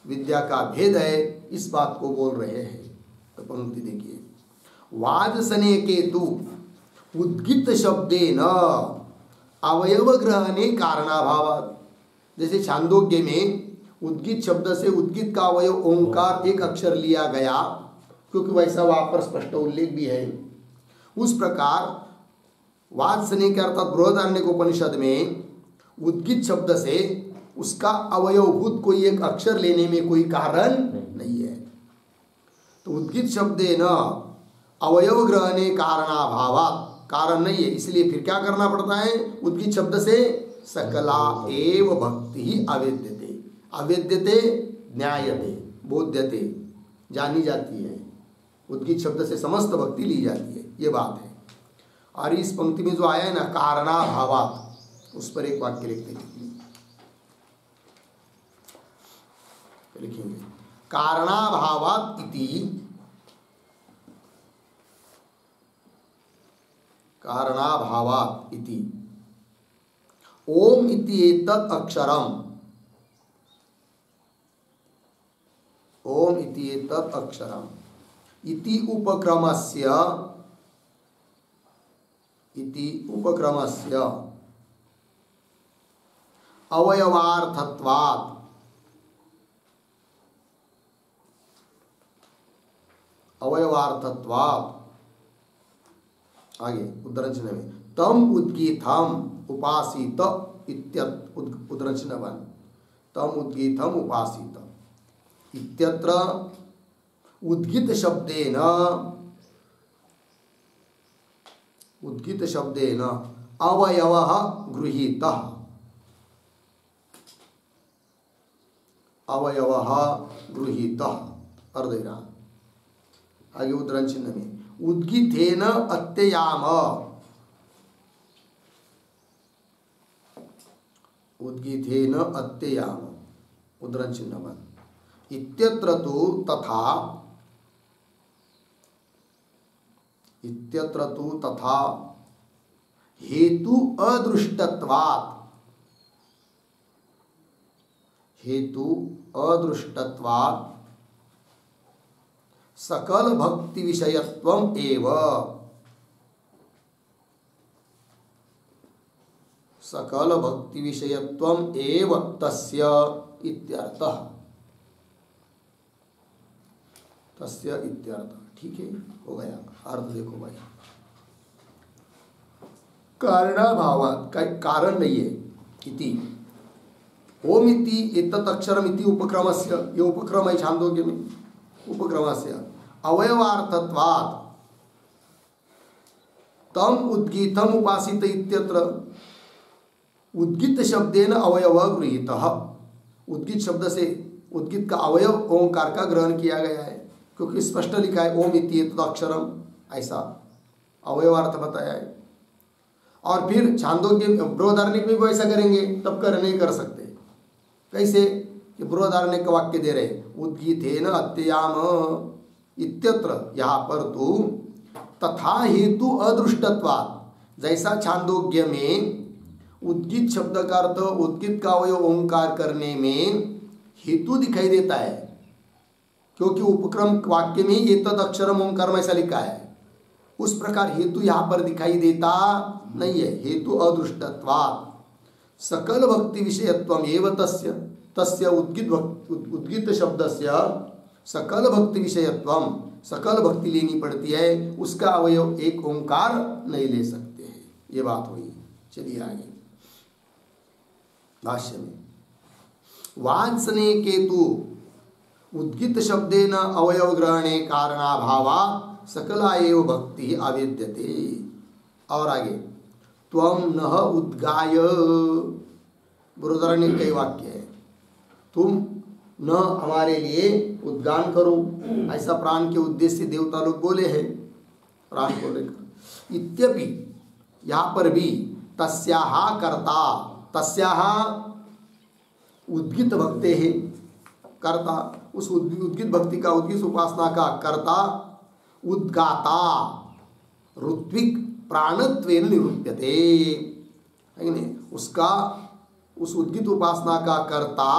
विद्या का भेद है, इस बात को बोल रहे हैं। तो पंक्ति देखिए, वाजसनेय के तु उद्गित शब्देन अवयव ग्रहणे कारणाभावात्। जैसे छांदोग्य में उद्गित शब्द से उद्गित का अवयव ओंकार एक अक्षर लिया गया, क्योंकि वैसा वहाँ पर स्पष्ट उल्लेख भी है। उस प्रकार वाजसनेय के अर्थात बृहदारण्यक उपनिषद में उद्गित शब्द से उसका अवयवभूत कोई एक अक्षर लेने में कोई कारण नहीं है। तो उद्गित शब्देन अवयव ग्रहणे कारणाभावात्, कारण नहीं है, इसलिए फिर क्या करना पड़ता है? उद्गित शब्द से सकला एव भक्ति ही अवेद्यते। अवेद्यते ज्ञायते, बोध्यते, जानी जाती है। उद्गित शब्द से समस्त भक्ति ली जाती है, ये बात है। और इस पंक्ति में जो आया है ना कारणाभावात्, उस पर एक वाक्य लिखते हैं, लिखेंगे कारणाभावात् इति, कारणाभावात् इति ओम इत्येतत् अक्षरम। ओम इत्येतत् अक्षरम इति उपक्रमस्य, इति उपक्रमस्य अवयवार्थत्वात्, अवयवार्थत्वात्। आगे उद्धरण चिन्ह में तम उद्गीतम उपासित इत्यत्र, उद्धरण चिन्ह 1, तम उद्गीतम उपासित इत्यत्र उद्गीत शब्देन, उद्गीत शब्देन अवयवः गृहीतः, अवयवः गृहीतः अर्धेना। आगे उद्धरण चिन्ह में उद्गीतेन अत्ययाम, उद्गीतेन अत्ययाम, उद्धरण चिन्ह 1, इत्यत्र तु तथा, इत्यत्र तु तथा हेतु अदृष्टत्वात्, हेतु अदृष्टत्वात् सकल भक्ति विषयत्वम एव, सकल भक्ति विषयत्वम एव तस्य इत्यर्थः, तस्य इत्यर्थः। ठीक है, हो गया अर्थ। देखो भाई, कारणाभावात्, कारण नहीं है, इति ओम इति एतत् अक्षरम इति उपक्रमस्य, ये उपक्रम है छांदोग्य में, उपक्रमस्य अवयवार्थत्वात् तम उद्गीतम उपासित इत्यत्र उद्गीत शब्देन अवयव गृहीतः, उद्गीत शब्द से उद्गीत का अवयव ओंकार का ग्रहण किया गया है, क्योंकि स्पष्ट लिखा है ओम इति एतत् अक्षरम, ऐसा अवयवार्थ बताया है। और फिर छांदोग्य बृहदारण्यक में भी ऐसा करेंगे, तब कर नहीं कर सकते। कैसे कि बृहदारण्यक वाक्य दे रहे उद्गीतेन अत्ययाम इत्यत्र, यहाँ पर तो तथा हेतु अदृष्टत्वात्, जैसा छांदोग्य में उद्गीत शब्द का अर्थ उद्गीत का अवयव ओंकार करने में हेतु दिखाई देता है, क्योंकि उपक्रम वाक्य में ये तद अक्षरम ओंकार में ऐसा लिखा है, उस प्रकार हेतु यहाँ पर दिखाई देता नहीं है। हेतु अदृष्टत्वात् सकल भक्ति विषयत्वम एव तस्य, तस्य उद्गीत शब्दस्य सकल भक्ति विषयत्वम, सकल भक्ति लेनी पड़ती है, उसका अवयव एक ओंकार नहीं ले सकते हैं। ये बात हुई। चलिए आगे भाष्य में वांसने केतु उद्गीत शब्देन अवयव ग्रहणे कारणाभावा सकला एव भक्ति आवेद्यते। और आगे त्वं नः उद्गाय, बृहदारण्यक कई वाक्य है, तुम न हमारे लिए उद्गान करो, ऐसा प्राण के उद्देश्य से देवता लोग बोले हैं, प्राण को लेकर। इत्यपि यहाँ पर भी तस्याहा कर्ता, तस्याहा उद्गीत भक्ते है कर्ता, उस उद्गीत भक्ति का, उद्गीत उपासना का कर्ता उद्गाता ऋत्विक प्राणत्वेन निरूप्यते, है नहीं? उसका, उस उद्गीत उपासना का कर्ता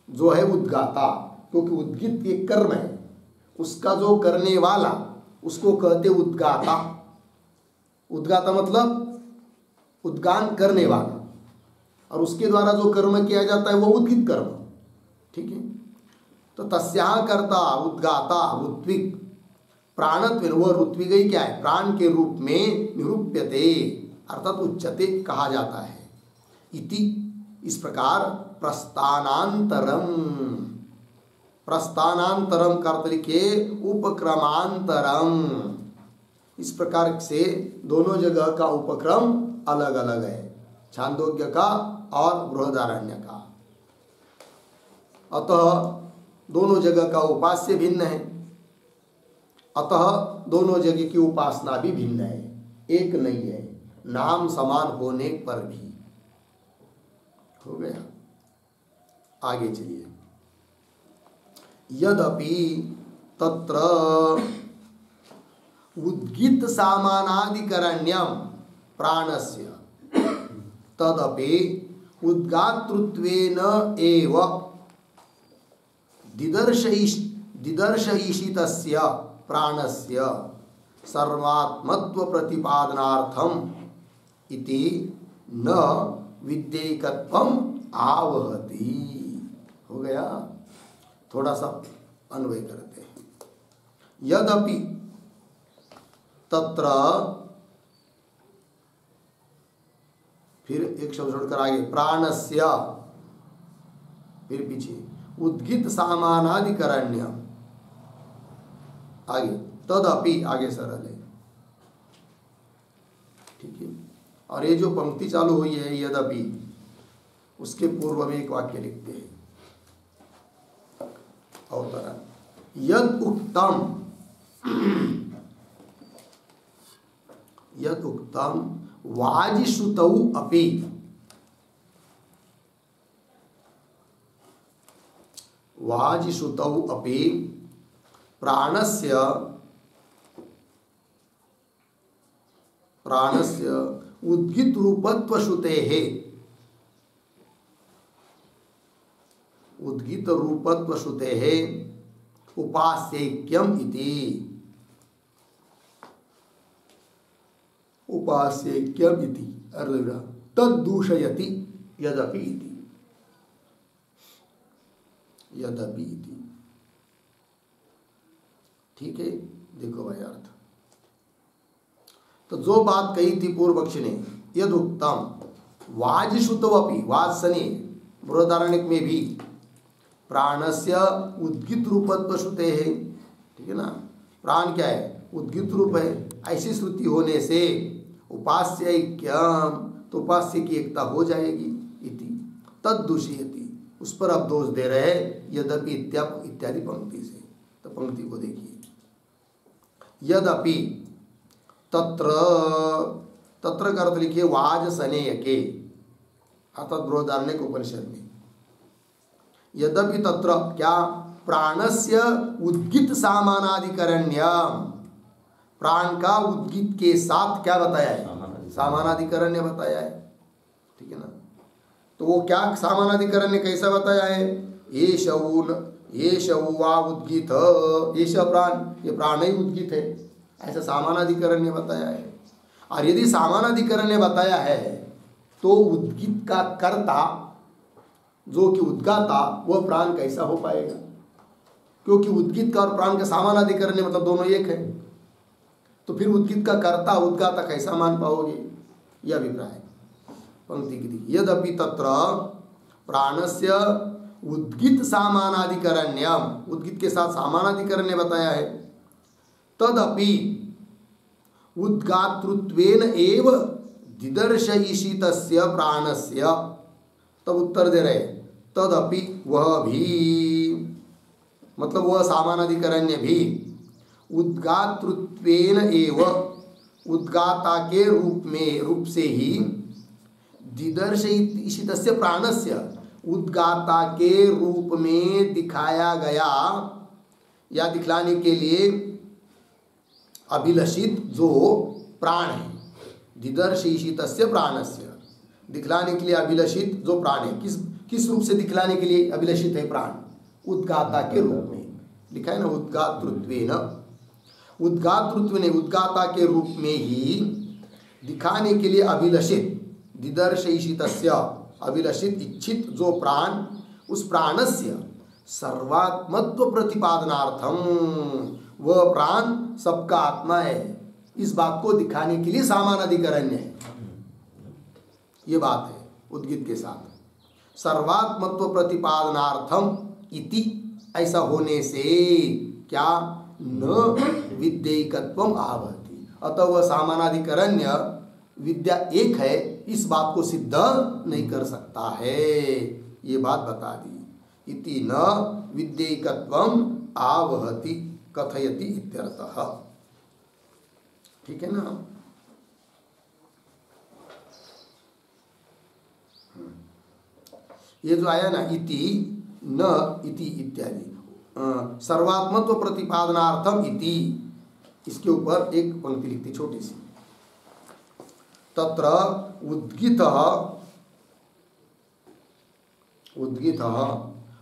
जो है उद्गाता, क्योंकि उद्गीत एक कर्म है, उसका जो करने वाला उसको कहते उद्गाता। उद्गाता मतलब उद्गान करने वाला, और उसके द्वारा जो कर्म किया जाता है वो उद्गीत कर्म। ठीक है, तो तस्या कर्ता उद्गाता ऋत्विक प्राणत्वेन, वह ऋत्विक ही क्या है, प्राण के रूप में निरूप्यते, अर्थात उच्चते कहा जाता है। इति, इस प्रकार प्रस्थानांतरम, प्रस्थानांतरम कर्त लिखे उपक्रमांतरम, इस प्रकार से दोनों जगह का उपक्रम अलग अलग है, छांदोग्य का और बृहदारण्य का। अतः दोनों जगह का उपास्य भिन्न है, अतः दोनों जगह की उपासना भी भिन्न है, एक नहीं है, नाम समान होने पर भी। हो गया, आगे चलिए। यद्यपि तत्र उद्गीत सामानाधिकरण्यम प्राणस्य तदपि उद्गातृत्वेन एव दिदर्शयिषितस्य प्राणस्य सर्वात्मत्व प्रतिपादनार्थम इति न विद्येकत्वम आवहति। हो गया। थोड़ा सा अन्वय करते हैं। यद्यपि तत्र, फिर एक शब्द छोड़कर आगे, प्राणस्य, फिर पीछे उद्गित सामानाधिकरण्य, आगे तदपि, आगे सरल है, ठीक है। और ये जो पंक्ति चालू हुई है यद्यपि, उसके पूर्व में एक वाक्य लिखते हैं अवतरण, यद उक्तम, यद उक्तम वाजिश्रुतौ अपि, वाजिश्रुतौ अपि प्राणस्य, प्राणस्य उद्गित रूपत्व श्रुतेः, उद्गित रूपत्व श्रुतेः उपास्यैक्यम् इति, उपास्यैक्यम् इति अर्धविराम तद्दूषयति यद्यपि इति, यद्यपि इति, ठीक है। देखो भाई अर्थ, तो जो बात कही थी पूर्व पक्ष ने, यद उत्तम वाजिश्रुतवपि, वाजसने बृहदारण्यक में भी प्राणस्य उद्गित रूपत्व श्रुते है, ठीक है ना। प्राण क्या है? उद्गित रूप है। ऐसी श्रुति होने से उपास्य ऐक्यम, तो उपास्य की एकता हो जाएगी, इति तद्दूषयति, उस पर अब दोष दे रहे हैं यद्यपि इत्यादि पंक्ति से। तो पंक्ति को देखिए, यद्यपि तत्र, तत्र का अर्थ लिखिए वाजसनेयके, अर्थात बृहदारण्यक उपनिषद में, यद्यपि तत्र क्या, प्राणस्य उद्गित सामानाधिकरण्यम, प्राण का उद्गित के साथ क्या बताया है? सामानाधिकरण्य बताया है, ठीक है ना। तो वो क्या सामानाधिकरण्य कैसा बताया है? येष वा उद्गित, येष प्राण, ये प्राण ही उद्गित है, ऐसा सामानाधिकरण्य बताया है। और यदि सामानाधिकरण्य बताया है तो उद्गित का कर्ता जो कि उद्गाता, वह प्राण कैसा हो पाएगा? क्योंकि उद्गित का और प्राण का सामानाधिकरण्य मतलब दोनों एक है, तो फिर उद्गित का कर्ता उद्गाता कैसा मान पाओगे? यह अभिप्राय। पंक्ति की देखिए, यद्यपि तत्र प्राणस्य उद्गित सामानाधिकरण्यम, उद्गित के साथ सामानाधिकरण्य बताया है, तदपि उद्गातृत्वेन एव दिदर्शयिषितस्य प्राणस्य, तब उत्तर दे रहे तदपि, वह भी, मतलब वह सामानाधिकरण्य भी उद्गातृत्वेन एव, उद्गाता के रूप से ही, दिदर्शयिषितस्य प्राणस्य, उद्गाता के रूप में दिखाया गया या दिखलाने के लिए अभिलषित जो प्राण है, दिदर्शयिषितस्य प्राणस्य, दिखलाने के लिए अभिलषित जो प्राण है, किस रूप से दिखलाने के लिए अभिलषित है प्राण? उद्गाता के रूप में लिखा है ना, उद्गातृत्वेन, उद्गातृत्वेन, उद्गाता के रूप में ही दिखाने के लिए अभिलषित, दिदर्शयिषितस्य, अभिलषित इच्छित जो प्राण, उस प्राणस्य सर्वात्मत्व प्रतिपादनार्थम, वह प्राण सबका आत्मा है, इस बात को दिखाने के लिए सामानाधिकरण्य है। ये बात है उद्गित के साथ, सर्वात्मत्व प्रतिपादनार्थम इति, ऐसा होने से क्या, न विद्यैकत्वम आवहति, अतः वह सामानाधिकरण्य विद्या एक है, इस बात को सिद्ध नहीं कर सकता है, ये बात बता दी। इति न विद्यैकत्वम आवहति कथयति इत्यर्थः, ठीक है ना। ये जो आया ना इति न इति इत्यादि, सर्वात्मत्व प्रतिपादनार्थम इति, इसके ऊपर एक पंक्ति लिखती छोटी सी, तत्र उद्गितः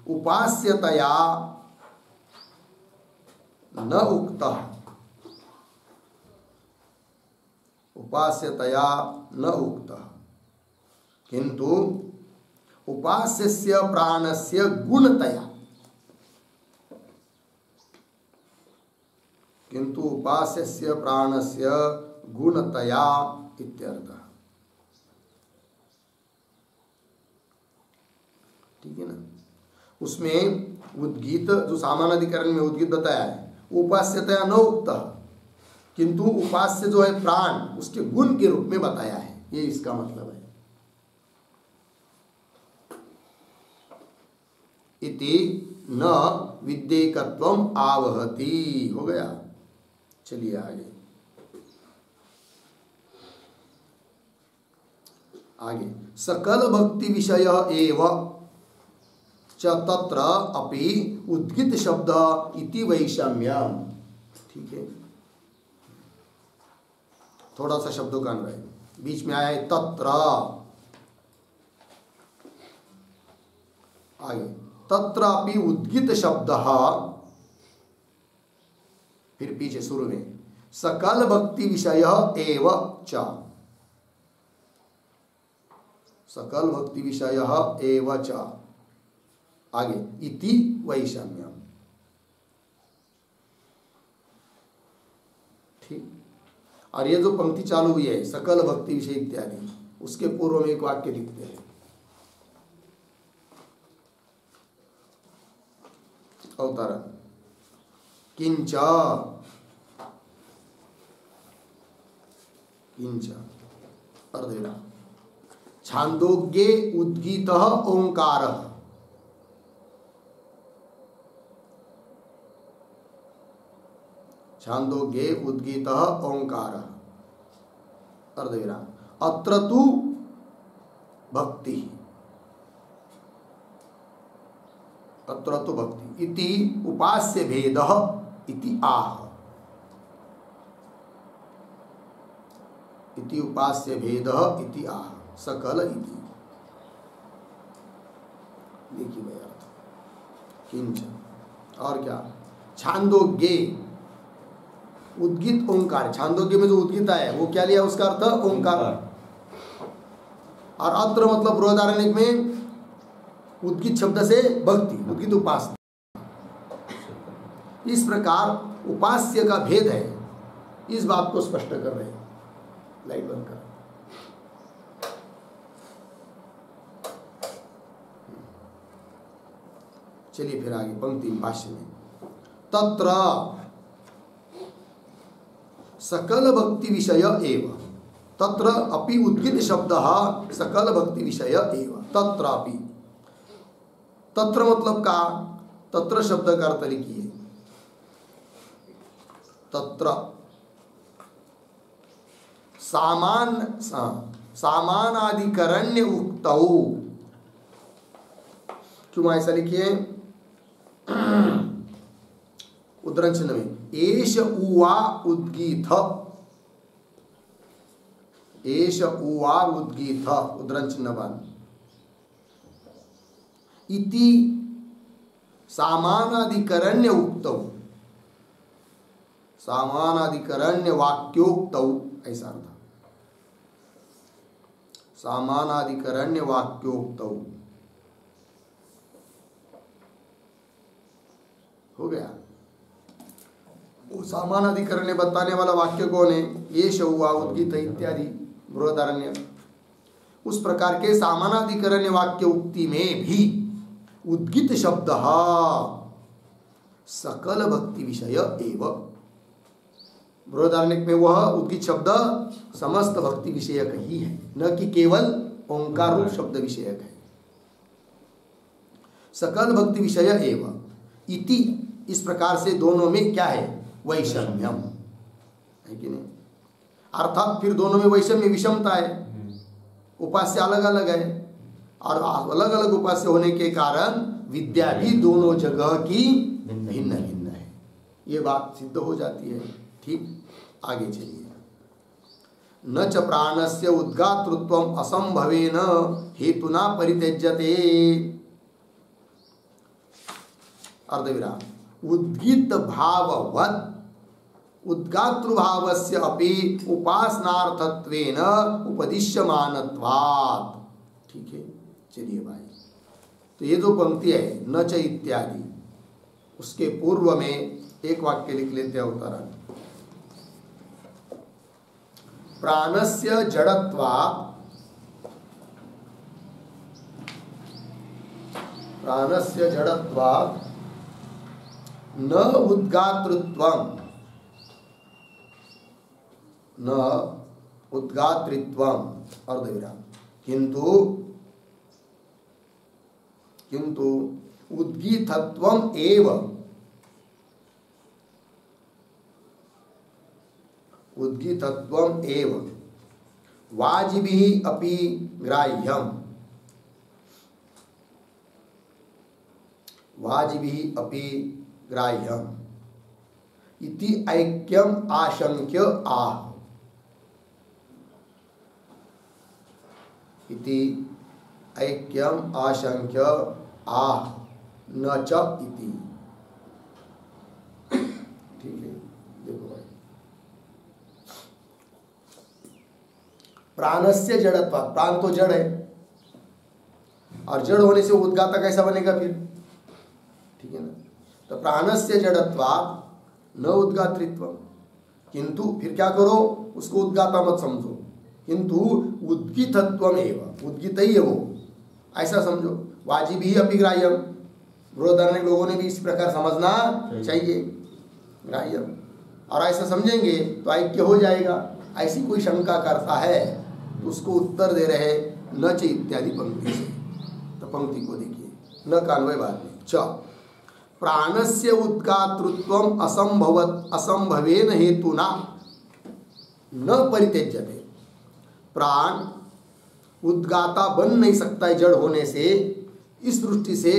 उपास्यतया न उक्तः, उपास्यतया न उक्तः, किंतु उपास्यस्य प्राणस्य गुणतया, किंतु उपास्यस्य प्राणस्य गुणतया इत्यर्थः। ठीक है ना। उसमें उद्गीत जो सामानाधिकरण में उद्गीत बताया है, उपास्यतया न उक्तः, किंतु उपास्य जो है प्राण उसके गुण के रूप में बताया है, ये इसका मतलब है। इति न विद्येकत्वम आवहति, हो गया। चलिए आगे आगे। सकल भक्ति विषय एव च तत्र अपि उद्गीत शब्द इति वैषम्यम। ठीक है, थोड़ा सा शब्दों का अन्वय बीच में आया है तत्र, आगे तत्र अपि उद्गीत शब्द, फिर पीछे शुरू में सकल भक्ति विषय एव च, सकल भक्ति विषय एव च, आगे इति वैषम्यम। ठीक, और ये जो पंक्ति चालू हुई है सकल भक्ति विषय इत्यादि, उसके पूर्व में एक वाक्य लिखते हैं, अवतरण किंच किंच अर्धविराम छांदोग्ये उद्गीतः ओंकारः, छांदोग्ये उद्गीतः ओंकारः अर्धविराम अत्र तु भक्ति, अत्र तु भक्ति इति उपास्य भेदः इति आह, इति उपास्य भेदः इति आह सकल इति। देखिए भाई अर्थ किंच, और क्या छांदोग्ये उद्गीत ओंकार, छांदोग्य में जो उद्गीत है वो क्या लिया, उसका अर्थ ओंकार। और अत्र मतलब बृहदारण्यक में उद्गीत शब्द से भक्ति, उद्गीत उपासना। इस प्रकार उपास्य का भेद है, इस बात को स्पष्ट कर रहे हैं। लाइट बंद कर। चलिए फिर आगे पंक्ति भाष्य में तत्र सकल भक्ति विषय एव, तत्र अपि उद्गीत शब्द सकल भक्ति विषय एव, तत्र अपि, तत्र मतलब का, तत्र शब्द का अर्थ लिखिए, तत्र सामानाधिकरण्य उक्तौ, क्यों ऐसा लिखिए, उद्धरण चिन्ह में एष उवा उद्गीत, एष उवा उद्गीत उद्धरण चिन्ह बन इति सामानाधिकरण्य उक्तौ, सामानाधिकरण्य वाक्योक्तौ, ऐसा अर्थ, सामानाधिकरण्य वाक्योक्तौ, हो गया। वो सामानाधिकरण्य बताने वाला वाक्य कौन है, ये शौवा उद्गीत इत्यादि बृहदारण्य। उस प्रकार के सामानाधिकरण्य वाक्य उक्ति में भी उद्गीत शब्द सकल भक्ति विषय एव, बृहदारण्यक में वह उद्गीत शब्द समस्त भक्ति विषयक ही है, न कि केवल ओंकार रूप शब्द विषयक है। सकल भक्ति विषय एव इति, इस प्रकार से दोनों में क्या है, वैषम्यम है कि नहीं, अर्थात फिर दोनों में वैषम्य विषमता है, उपास्य अलग अलग है और अलग अलग उपास्य होने के कारण विद्या भी दोनों जगह की भिन्न भिन्न है, ये बात सिद्ध हो जाती है। ठीक, आगे चलिए। न च प्राणस्य उद्गातृत्वम असंभवेन हेतुना परित्यज्यते, अर्धविराम उद्गीत भाववत् उद्गातृभावस्य अपि उपासनार्थत्वेन उपदिश्यमानत्वात्। ठीक है, चलिए भाई तो ये जो पंक्ति है न च इत्यादि, उसके पूर्व में एक वाक्य लिख लेते हैं उत्तरण। प्राणस्य जड़त्वात्, प्राणस्य जड़त्वात् न उद्गातृत्वम्, न उद्गातृत्वम् अर्धविराम, किंतु किंतु उद्गीतत्वम् एव, उद्गीतत्वम् एव वाजिभिः अपि ग्राह्यम्, वाजिभिः अपि ग्राह्यम् इति ऐक्यम् आशंक्य आह, इति ऐक्यम् आशंक्य आह न च इति। ठीक है, देखो भाई, प्राणस्य जड़त्व, प्राण तो जड़ है, और जड़ होने से उद्गाता कैसा बनेगा फिर? ठीक है ना। तो प्राणस्य जड़त्वात् न उद्गातृत्व, किंतु फिर क्या करो, उसको उद्गाता मत समझो, किंतु उद्गीतत्वम एव, उद्गीत ही है वो, ऐसा समझो। वाजिभी अपि ग्राह्यम, बृहदारण्यक लोगों ने भी इस प्रकार समझना चाहिए, ग्राह्यम, और ऐसा समझेंगे तो ऐक्य हो जाएगा। ऐसी कोई शंका करता है तो उसको उत्तर दे रहे न च इत्यादि पंक्ति से। तो पंक्ति को देखिए, न का अन्वय बाद में, च प्राणस्य उद्गातृत्वम् असंभवेन हेतुना न परित्यज्यते, प्राण उद्गाता बन नहीं सकता है जड़ होने से, इस दृष्टि से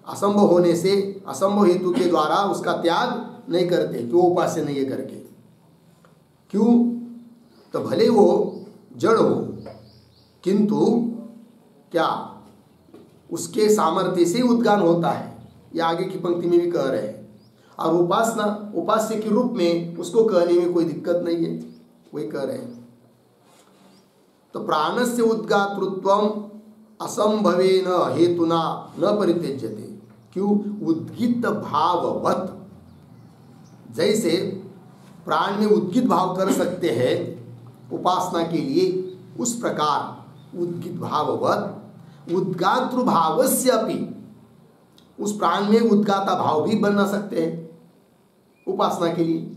असंभव होने से, असंभव हेतु के द्वारा उसका त्याग नहीं करते, क्यों? उपास्य नहीं है करके। क्यों? तो भले वो जड़ हो, किंतु क्या उसके सामर्थ्य से उद्गान होता है, ये आगे की पंक्ति में भी कह रहे हैं। और उपासना, उपास्य के रूप में उसको कहने में कोई दिक्कत नहीं है, वही कह रहे हैं। तो प्राणस्य उद्गातृत्वम् असंभवेन हेतुना न परित्यज्यते, क्यों? उद्गीत भाववत्, जैसे प्राण में उद्गीत भाव कर सकते हैं उपासना के लिए, उस प्रकार उद्गीत भाववत् उद्गातृ भावस्य अपि, उस प्राण में उद्गाता भाव भी बना सकते हैं उपासना के लिए।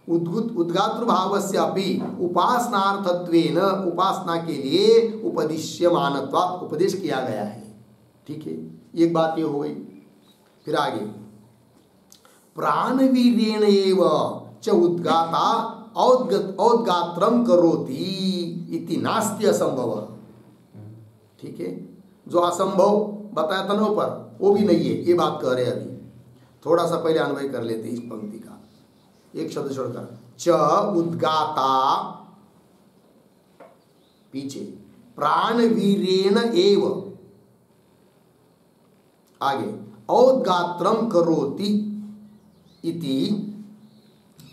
उद्गातृ भावस्य अपि उपासनार्थत्वेन, उपासना के लिए उपदिश्यमानत्वात्, उपदेश किया गया है। ठीक है, एक बात ये हो गई। फिर आगे, प्राणवीर्येण एव च उद्गाता औद्गात्रम करोति इति नास्ति असंभव। ठीक है, जो असंभव बताया था ना ऊपर, वो भी नहीं है, ये बात कह रहे हैं। अभी थोड़ा सा पहले अन्वय कर लेते इस पंक्ति का, एक शब्द छोड़कर, च उद्गाता, पीछे प्राणवीर्येण एव, आगे औद्गात्रम करोति इति,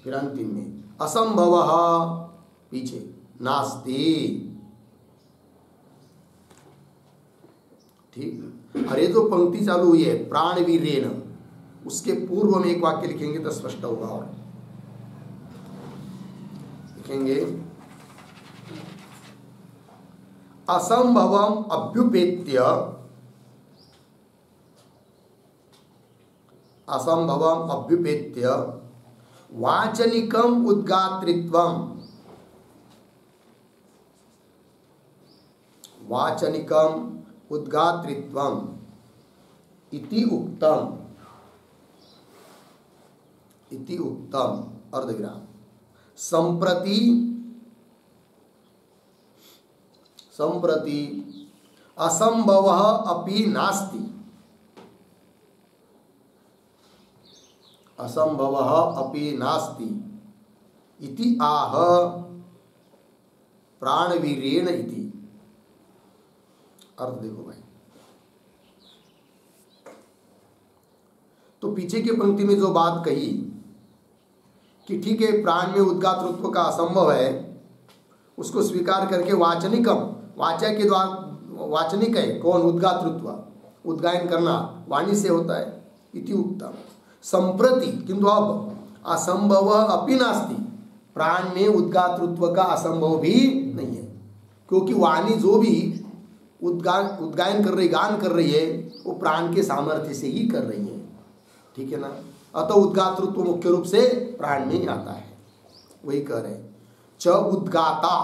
फिर अंतिम में असंभवः, पीछे नास्ति। ठीक, अरे जो पंक्ति चालू हुई है प्राणवीर्येण, उसके पूर्व में एक वाक्य लिखेंगे तो स्पष्ट होगा। और लिखेंगे असंभवम अभ्युपेत्य, असंभवम अभ्युपेत्य वाचनिकम उद्गातृत्वम, वाचनिकम उद्गातृत्वम इति उक्तम, इति उक्तम अर्धविराम, संप्रति, संप्रति असंभवः अपि नास्ति, असंभवः अपि नास्ति इति आह प्राणवीर्येण इति। अर्थ देखो भाई, तो पीछे की पंक्ति में जो बात कही कि ठीक है प्राण में उद्गातृत्व का असंभव है, उसको स्वीकार करके वाचनिकम, वाचा के द्वारा वाचनिक है कौन? उद्गातृत्व, उद्गायन करना वाणी से होता है। इति उक्तम। संप्रति किंतु अब असंभव अपि नास्ति, प्राण में उद्गातृत्व का असंभव भी नहीं है, क्योंकि वाणी जो भी उद्गायन कर रही, गान कर रही है, वो प्राण के सामर्थ्य से ही कर रही है, ठीक है ना। अतः उद्गातृत्व मुख्य रूप से प्राण में ही आता है। वही कह रहे च उद्गाता,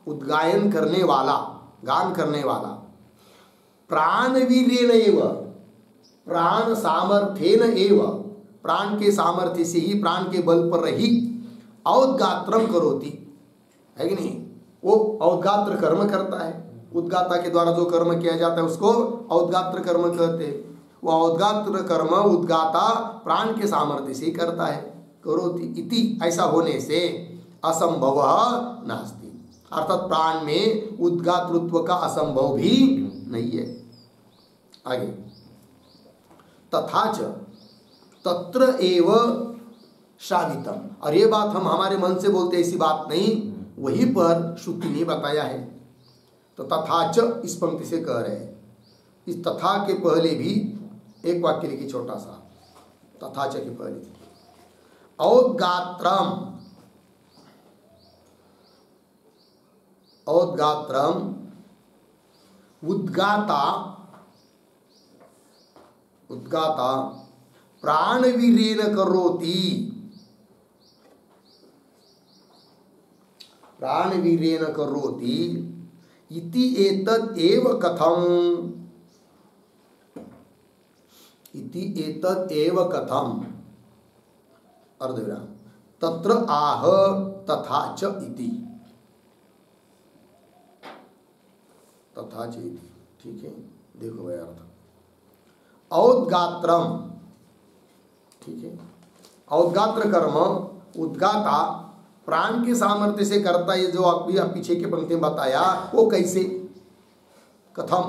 उद्गायन करने वाला, गान करने वाला, प्राण वीर्येन एव, प्राण सामर्थ्येन एव, प्राण के सामर्थ्य से ही, प्राण के बल पर ही औद्गात्रम करोति, है कि नहीं। वो औद्गात्र कर्म करता है, उद्गाता के द्वारा जो कर्म किया जाता है उसको औद्गात्र कर्म कहते हैं। वो औद्गात्र कर्म उद्गाता प्राण के सामर्थ्य से ही करता है। करोति इति, ऐसा होने से असंभव नास्ति, अर्थात प्राण में उद्गातृत्व का असंभव भी नहीं है। आगे तथा च तत्र एव श्रावितम, और ये बात हम हमारे मन से बोलते ऐसी बात नहीं, वहीं पर श्रुति ने बताया है। तो तथा च इस पंक्ति से कह रहे हैं। इस तथा के पहले भी एक वाक्य लिखी छोटा सा, तथा च के पहले औद्गात्रम, औद्गात्रम उद्गाता, उद्गाता प्राणवीर्येन करोति, प्राणवीर्येन करोति इति एतद् एव कथम, इति एतद् एव कथम, अर्धविराम, तत्र आह तथा च इति, तथा च इति, ठीक है। देखो भाई अर्थ, औद्गात्रम, ठीक है, औद्गात्र कर्म उद्गाता प्राण के सामर्थ्य से करता है, जो आप पीछे के पंक्ति में बताया, वो कैसे, कथम,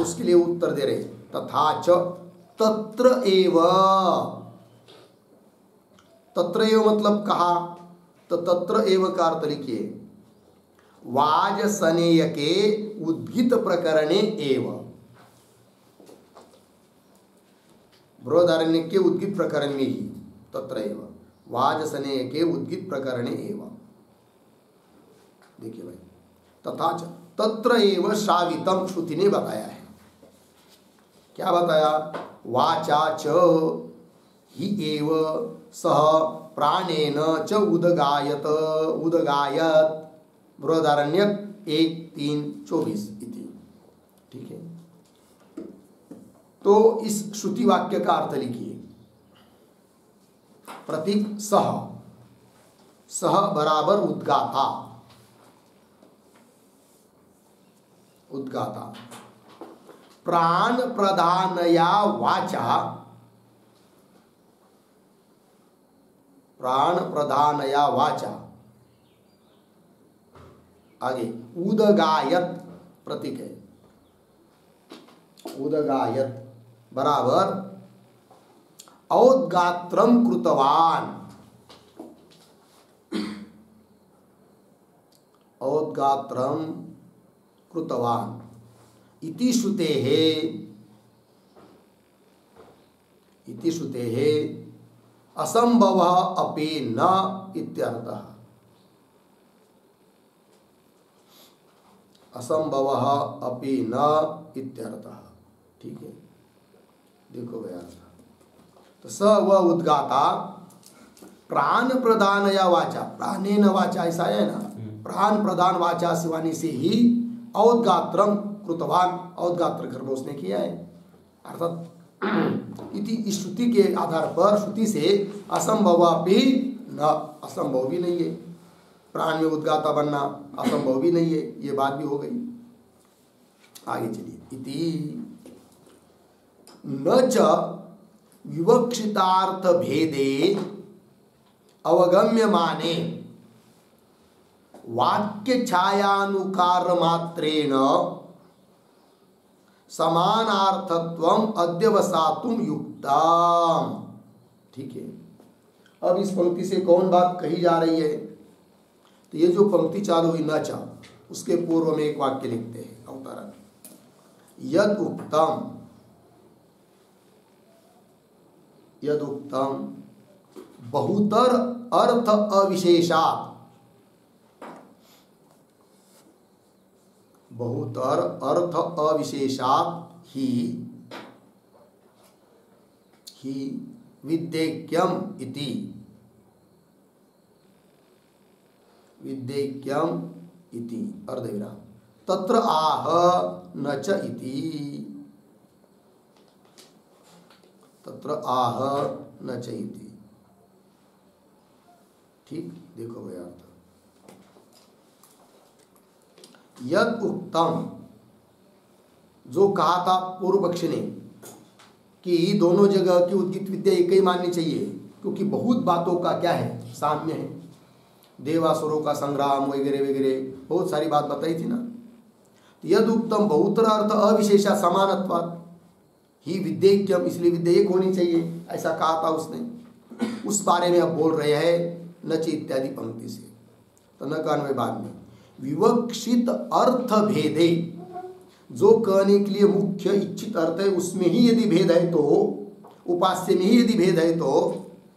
उसके लिए उत्तर दे रहे। तथा च तत्र एव, तत्र एव मतलब कहा, तो तत्र एव का अर्थ लिखिए वाजसनेय के उद्गित प्रकरणे एव, बृहदारण्यक के उद्गित प्रकरण में ही, तत्र एव वाजसनेय के उद्गित प्रकरणे एव। देखिए भाई, तथा च तत्र एव श्रावितम, श्रुति ने बताया है। क्या बताया, वाचा च हि एव सह प्राणेन च उदगायत, उदगायत, बृहदारण्यक 1:3-24 इति, ठीक है। तो इस श्रुति वाक्य का अर्थ लिखिए। प्रतीक सह, सह बराबर उद्गाता, उद्गाता प्राण प्रधानया वाचा, प्राण प्रधानया वाचा, आगे उदगायत प्रतीक है, उदगायत बराबर औद्गात्रम कृतवान, औद्गात्रम कृतवान इति श्रुतेः, इति श्रुतेः असंभवः अपि न इत्यर्थः, असंभवः अपि न इत्यर्थः, ठीक है। देखो भैया, तो स व उद्गाता प्राण प्रदान या वाचा, प्राणेन वाचा, ऐसा है ना, प्राण प्रदान वाचा शिवानी से ही औद्गात्रम कृतवान, औद्गात्र कर्म उसने किया है। अर्थात इति श्रुति के आधार पर, श्रुति से असंभव भी न, असंभव भी नहीं है, प्राण में उद्गाता बनना असंभव भी नहीं है, ये बात भी हो गई। आगे चलिए, इति न च विवक्षितार्थ भेदे अवगम्यमाने वाक्य छायानुकार मात्रेण समानार्थत्वम अध्यवसातुम युक्तम, ठीक है। अब इस पंक्ति से कौन बात कही जा रही है, तो ये जो पंक्ति चालू हुई न च, उसके पूर्व में एक वाक्य लिखते हैं अवतरण, यद उक्तम यदुक्तम बहुतर अर्थ अविशेषात्, बहुतर अर्थ अविशेषात् ही विद्येक्यम इति, विद्येक्यम इति अर्धविराम तत्र आह न च इति, तत्र आह न च इति। ठीक, देखो भैया अर्थ। यद उक्तम, जो कहा था पूर्व पक्षी ने कि दोनों जगह की उद्गीत विद्या एक ही माननी चाहिए, क्योंकि बहुत बातों का क्या है, साम्य है। देवासुरों का संग्राम वगैरह वगैरह बहुत सारी बात बताई थी ना। यद उत्तम बहुतर अर्थ अविशेषा समानत्वात् ही विद्येक्यम, इसलिए विद्या एक होनी चाहिए, ऐसा कहा था उसने। उस बारे में अब बोल रहे हैं नच इत्यादि पंक्ति से। तो न का अन्वय बाद में विवक्षित अर्थ भेदे, जो कहने के लिए मुख्य इच्छित अर्थ है उसमें ही यदि भेद है तो, उपास्य में ही यदि भेद है तो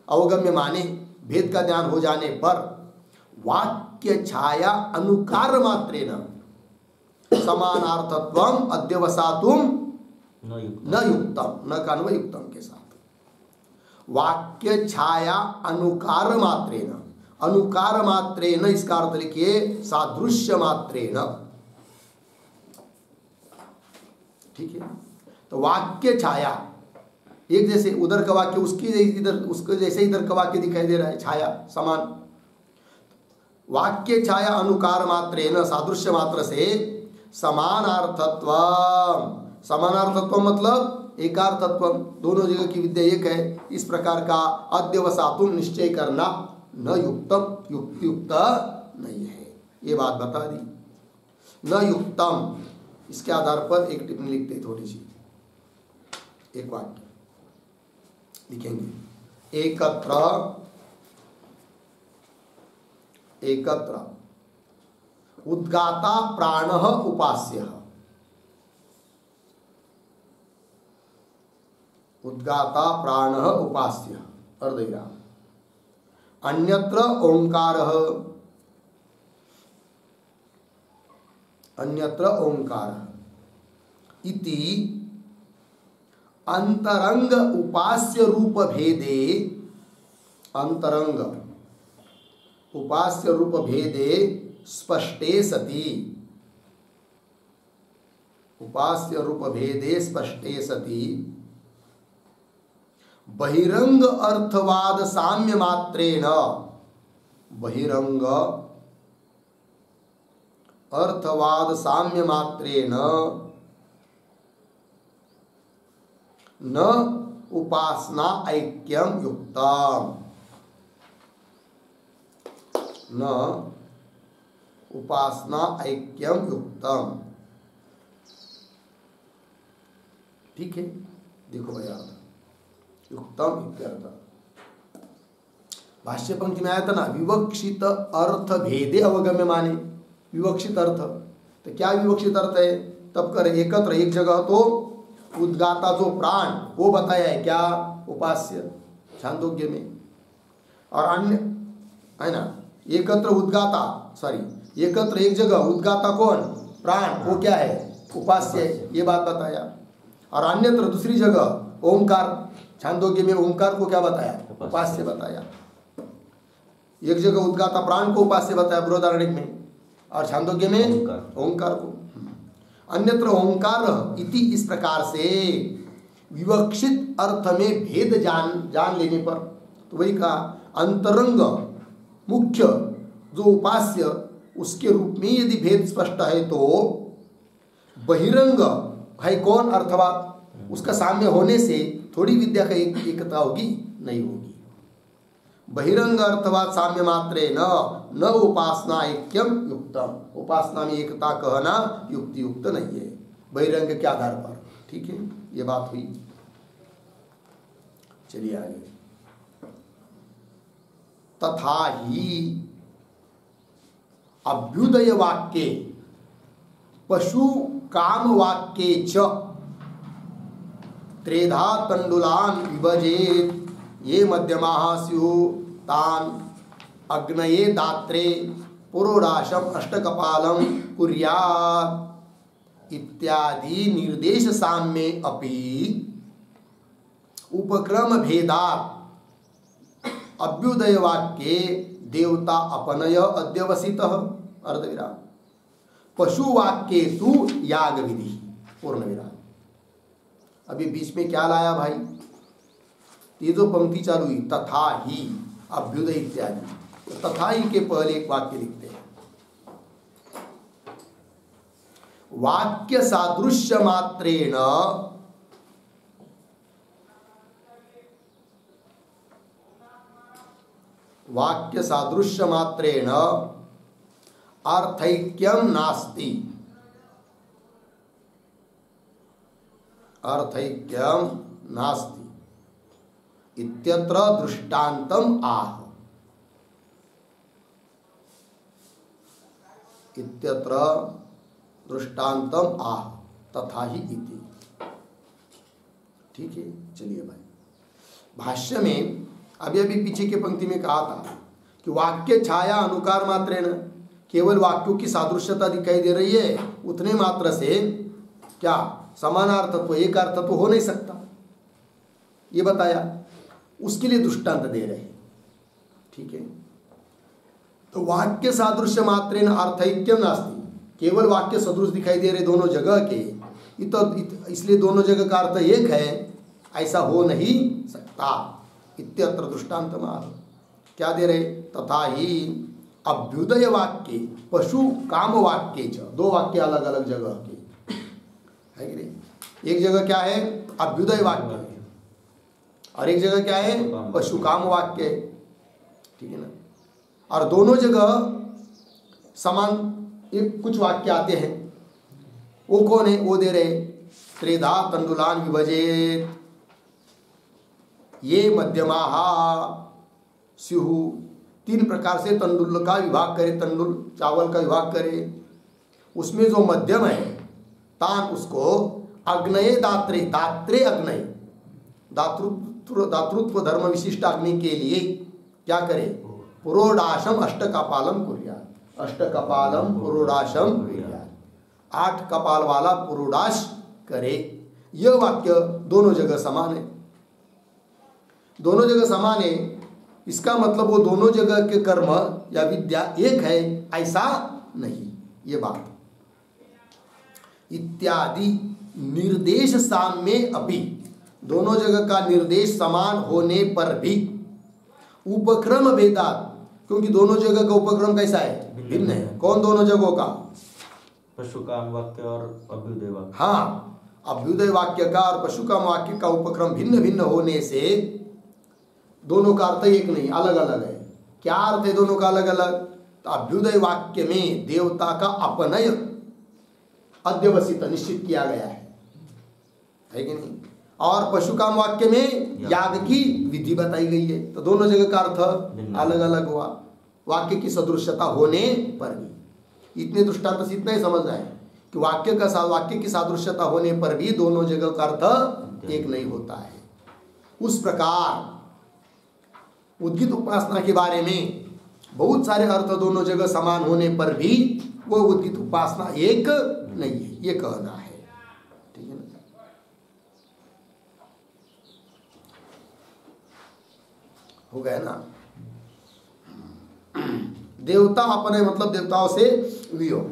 अवगम्य माने, भेद का ज्ञान हो जाने पर वाक्य छाया अनुकार मात्रेण समानार्थत्वम अध्यवसातुम न युक्तम, न का अन्वय युक्तम के साथ। वाक्य छाया अनुकार मात्रेण, अनुकार मात्रेण इसका अर्थ लिखिए सादृश्य मात्रेण। ठीक है, तो वाक्य छाया एक जैसे, उधर का वाक्य उसकी इधर, उसके जैसे इधर का वाक्य दिखाई दे रहा है, छाया समान। वाक्य छाया अनुकार मात्रेण सादृश्य मात्र से समानार्थत्व, समानार्थत्व मतलब एकार्थत्व, दोनों जगह की विद्या एक है, इस प्रकार का अध्यवसातुम निश्चय करना न युक्तम, युक्त नहीं है, ये बात बता दी। न युक्तम, इसके आधार पर एक टिप्पणी लिखते थोड़ी सी, एक वाक्य लिखेंगे। एकत्र, एकत्र उद्गाता प्राणः उपास्यः, उद्गाता प्राणः उपास्यः अर्धविराम। अन्यत्र ओंकारः, अन्यत्र ओंकारः इति अंतरंग उपास्य रूप भेदे, अंतरंग उपास्य रूप भेदे स्पष्टे सति, उपास्य रूप भेदे स्पष्टे सति बहिरंग अर्थवाद साम्य मात्रेण, बहिरंग अर्थवाद साम्य मात्रेण न उपासना ऐक्यम युक्तम, न उपासना ऐक्यम युक्तम। ठीक है, देखो भैया युक्तम इत्यर्थ। भाष्य पंक्ति में आया था ना, विवक्षित अर्थ भेदे अवगम्य माने, विवक्षित अर्थ, तो क्या विवक्षित अर्थ है, तब कर एकत्र एक जगह तो उद्गाता जो प्राण वो बताया है, क्या उपास्य छांदोग्य में, और अन्य है ना, एकत्र उद्गाता, सॉरी एकत्र एक जगह उद्गाता कौन, प्राण, वो क्या है, उपास्य है, ये बात बताया। और अन्यत्र दूसरी जगह ओंकार, छांदोग्य में ओंकार को क्या बताया, उपास्य बताया। एक जगह उद्गाता प्राण को उपास्य बताया बृहदारण्यक में, और छांदोग्य में ओंकार को। अन्यत्र ओंकार इति, इस प्रकार से विवक्षित अर्थ में भेद जान लेने पर, तो वही कहा अंतरंग मुख्य जो उपास्य उसके रूप में यदि भेद स्पष्ट है तो बहिरंग है कौन, अर्थवाद, उसका साम्य होने से थोड़ी विद्या का एकता होगी, नहीं होगी। बहिरंग अर्थवाद साम्य मात्रे न उपासना ऐक्यम युक्तम, उपासना में एकता कहना युक्ति युक्त नहीं है, बहिरंग के आधार पर। ठीक है, ये बात हुई। चलिए आगे। तथा ही अभ्युदय वाक्ये पशु काम वाक्ये च त्रेधा तंडुलान विभजेत ये मध्यमाः स्युः तान् अग्नये दात्रे पुरोडाशम अष्टकपालम कुर्यात् इत्यादि निर्देश साम्ये अपि उपक्रम भेदात् अभ्युदय वाक्ये देवता अपनय अध्यवसितः अर्धविराम पशु वाक्ये तु याग विधि पूर्ण विराम। अभी बीच में क्या लाया भाई, ये जो पंक्ति चालू हुई तथा ही अभ्युदय इत्यादि, तो तथा ही के पहले एक वाक्य लिखते हैं, वाक्य सादृश्य मात्रेण वाक्य सादृश्य मात्रेण अर्थैक्यम नास्ति अर्थैक्यम नास्ति इत्यत्र दृष्टान्तम आह इत्यत्र दृष्टान्तम आह तथा ही इति। ठीक है, चलिए भाई, भाष्य में अभी अभी पीछे के पंक्ति में कहा था कि वाक्य छाया अनुकार मात्रेण, केवल वाक्यों की सादृश्यता दिखाई दे रही है, उतने मात्र से क्या समानार्थत्व एक अर्थत्व हो नहीं सकता, ये बताया, उसके लिए दृष्टांत दे रहे हैं। ठीक है, तो वाक्य सादृश्य मात्रेण अर्थैक्यम नास्ति, केवल वाक्य सदृश दिखाई दे रहे दोनों जगह के, इसलिए दोनों जगह का अर्थ एक है, ऐसा हो नहीं सकता। इत्यत्र दृष्टान्तमाह, क्या दे रहे, तथा ही अभ्युदय वाक्य पशु काम वाक्य च, दो वाक्य अलग अलग जगह के है कि नहीं। एक जगह क्या है अभ्युदय वाक्य और एक जगह क्या है पशु काम वाक्य, ठीक है ना। और दोनों जगह समान एक कुछ वाक्य आते हैं, वो कौन है, वो दे रहे त्रिधा तंडुलान विभजेत ये मध्यमाः स्युः, तीन प्रकार से तंडुल का विभाग करे, तंडुल चावल का विभाग करे, उसमें जो मध्यम है तान उसको अग्नये दात्रे, दात्रे अग्नय, दातृत्व धर्म विशिष्ट अग्नि के लिए क्या करे, पुरोडाशम अष्टकपालम कुर्यात्, अष्टकपालम पुरोडाशम कुर्यात्, 8 कपाल वाला पुरोडाश करे। यह वाक्य दोनों जगह समान है, दोनों जगह समान है, इसका मतलब वो दोनों जगह के कर्म या विद्या एक है ऐसा नहीं, ये बात। इत्यादि निर्देश साम्ये अपि, दोनों जगह का निर्देश समान होने पर भी, उपक्रम भेदात, क्योंकि दोनों जगह का उपक्रम कैसा है, भिन्न है। कौन दोनों जगहों का, पशुकाम वाक्य और अभ्युदय वाक्य। हाँ, अभ्युदय वाक्य का और पशुकाम वाक्य का उपक्रम भिन्न भिन्न होने से दोनों का अर्थ एक नहीं, अलग अलग है। क्या अर्थ है दोनों का अलग अलग, तो अभ्युदय वाक्य में देवता का अपनय अध्यवसित निश्चित किया गया है कि नहीं, और पशुकाम वाक्य में याग की विधि बताई गई है, तो दोनों जगह का अर्थ अलग अलग हुआ, वाक्य की सदृश्यता होने पर भी। इतने दृष्टांत से इतना ही समझना है कि वाक्य की सादृश्यता होने पर भी दोनों जगह का अर्थ एक नहीं होता है। उस प्रकार उद्गित उपासना के बारे में बहुत सारे अर्थ दोनों जगह समान होने पर भी वो उद्गित उपासना एक नहीं है, ये कहना है। ठीक है ना, हो गया ना। देवता अपने मतलब देवताओं से वियोग,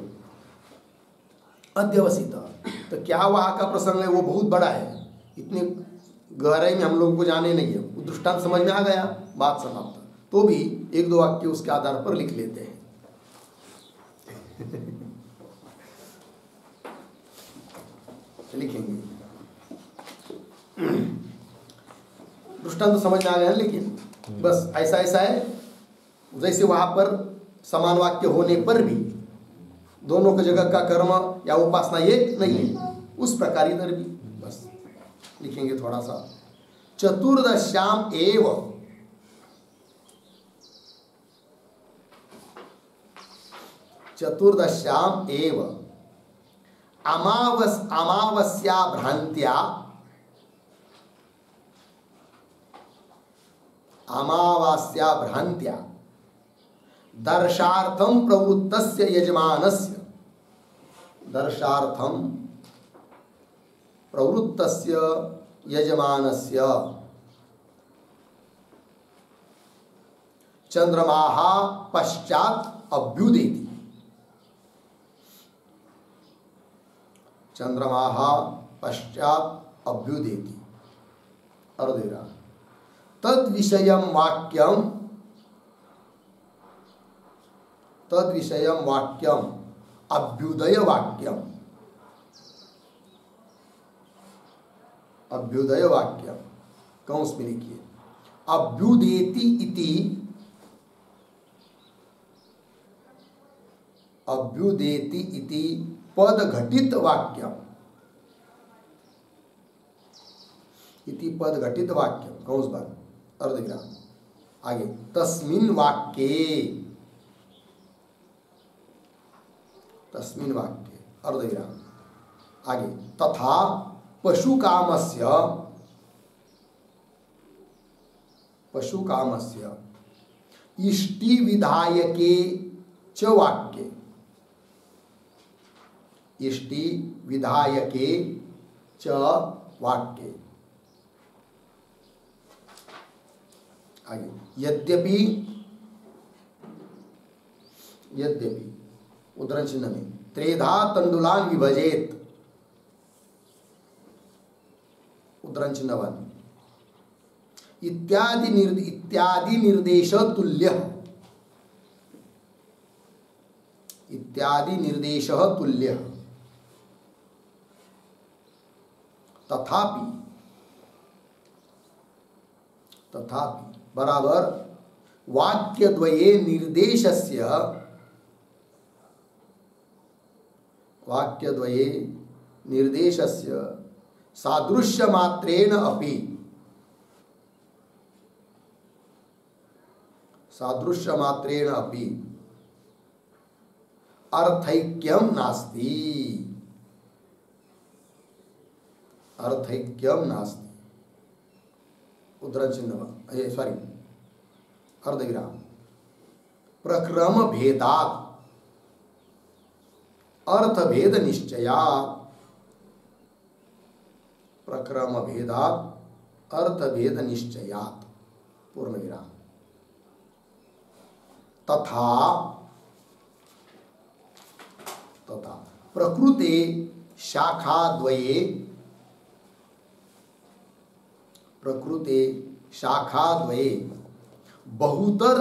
अध्यवसित, तो क्या वहां का प्रसंग है वो बहुत बड़ा है, इतने गहराई में हम लोगों को जाने नहीं है। दृष्टांत समझ में आ गया, बात समाप्त। तो भी एक दो वाक्य उसके आधार पर लिख लेते हैं। लिखेंगे, दृष्टांत समझ में आ गया, लेकिन बस ऐसा ऐसा है, जैसे वहां पर समान वाक्य होने पर भी दोनों की जगह का कर्म या उपासना एक नहीं है, उस प्रकार इधर भी बस लिखेंगे थोड़ा सा। चतुर्दश्याम एव अमावस्या भ्रांत्या अमावास्या भ्रांत्या दर्शार्थम प्रवृत्तस्य यजमानस्य दर्शार्थम प्रवृत्तस्य यजमानस्य चंद्रमाः पश्चात अभ्युदेति चंद्रमाः पश्चात अभ्युदेति अर्धेरा तद विषयम वाक्यम अभ्युदय वाक्यम अभ्युदय वाक्यम कंस में लिखिए अभ्युदेति इति अभ्युदेति इति पद घटित वाक्यम इति पद घटित वाक्यम कंस बार अर्धविराम आगे तस्मिन् वाक्ये अर्धविराम आगे तथा पशुकामस्य इष्टि विधायके च वाक्ये इष्टि विधायके च वाक्ये आगे यद्यपि उद्धरण चिन्ह में त्रेधा तंडुलान विभजेत उद्धरण चिन्ह 1 इत्यादि निर्देश तुल्य तथापि बराबर वाक्यद्वये निर्देशस्य सादृश्यमात्रेण अपि अर्थैक्यम नास्ति उद्धरण चिन्ह अर्धविराम प्रक्रम भेदात अर्थभेद निश्चयात पूर्ण विराम तथा प्रकृते शाखाद्वये बहुतर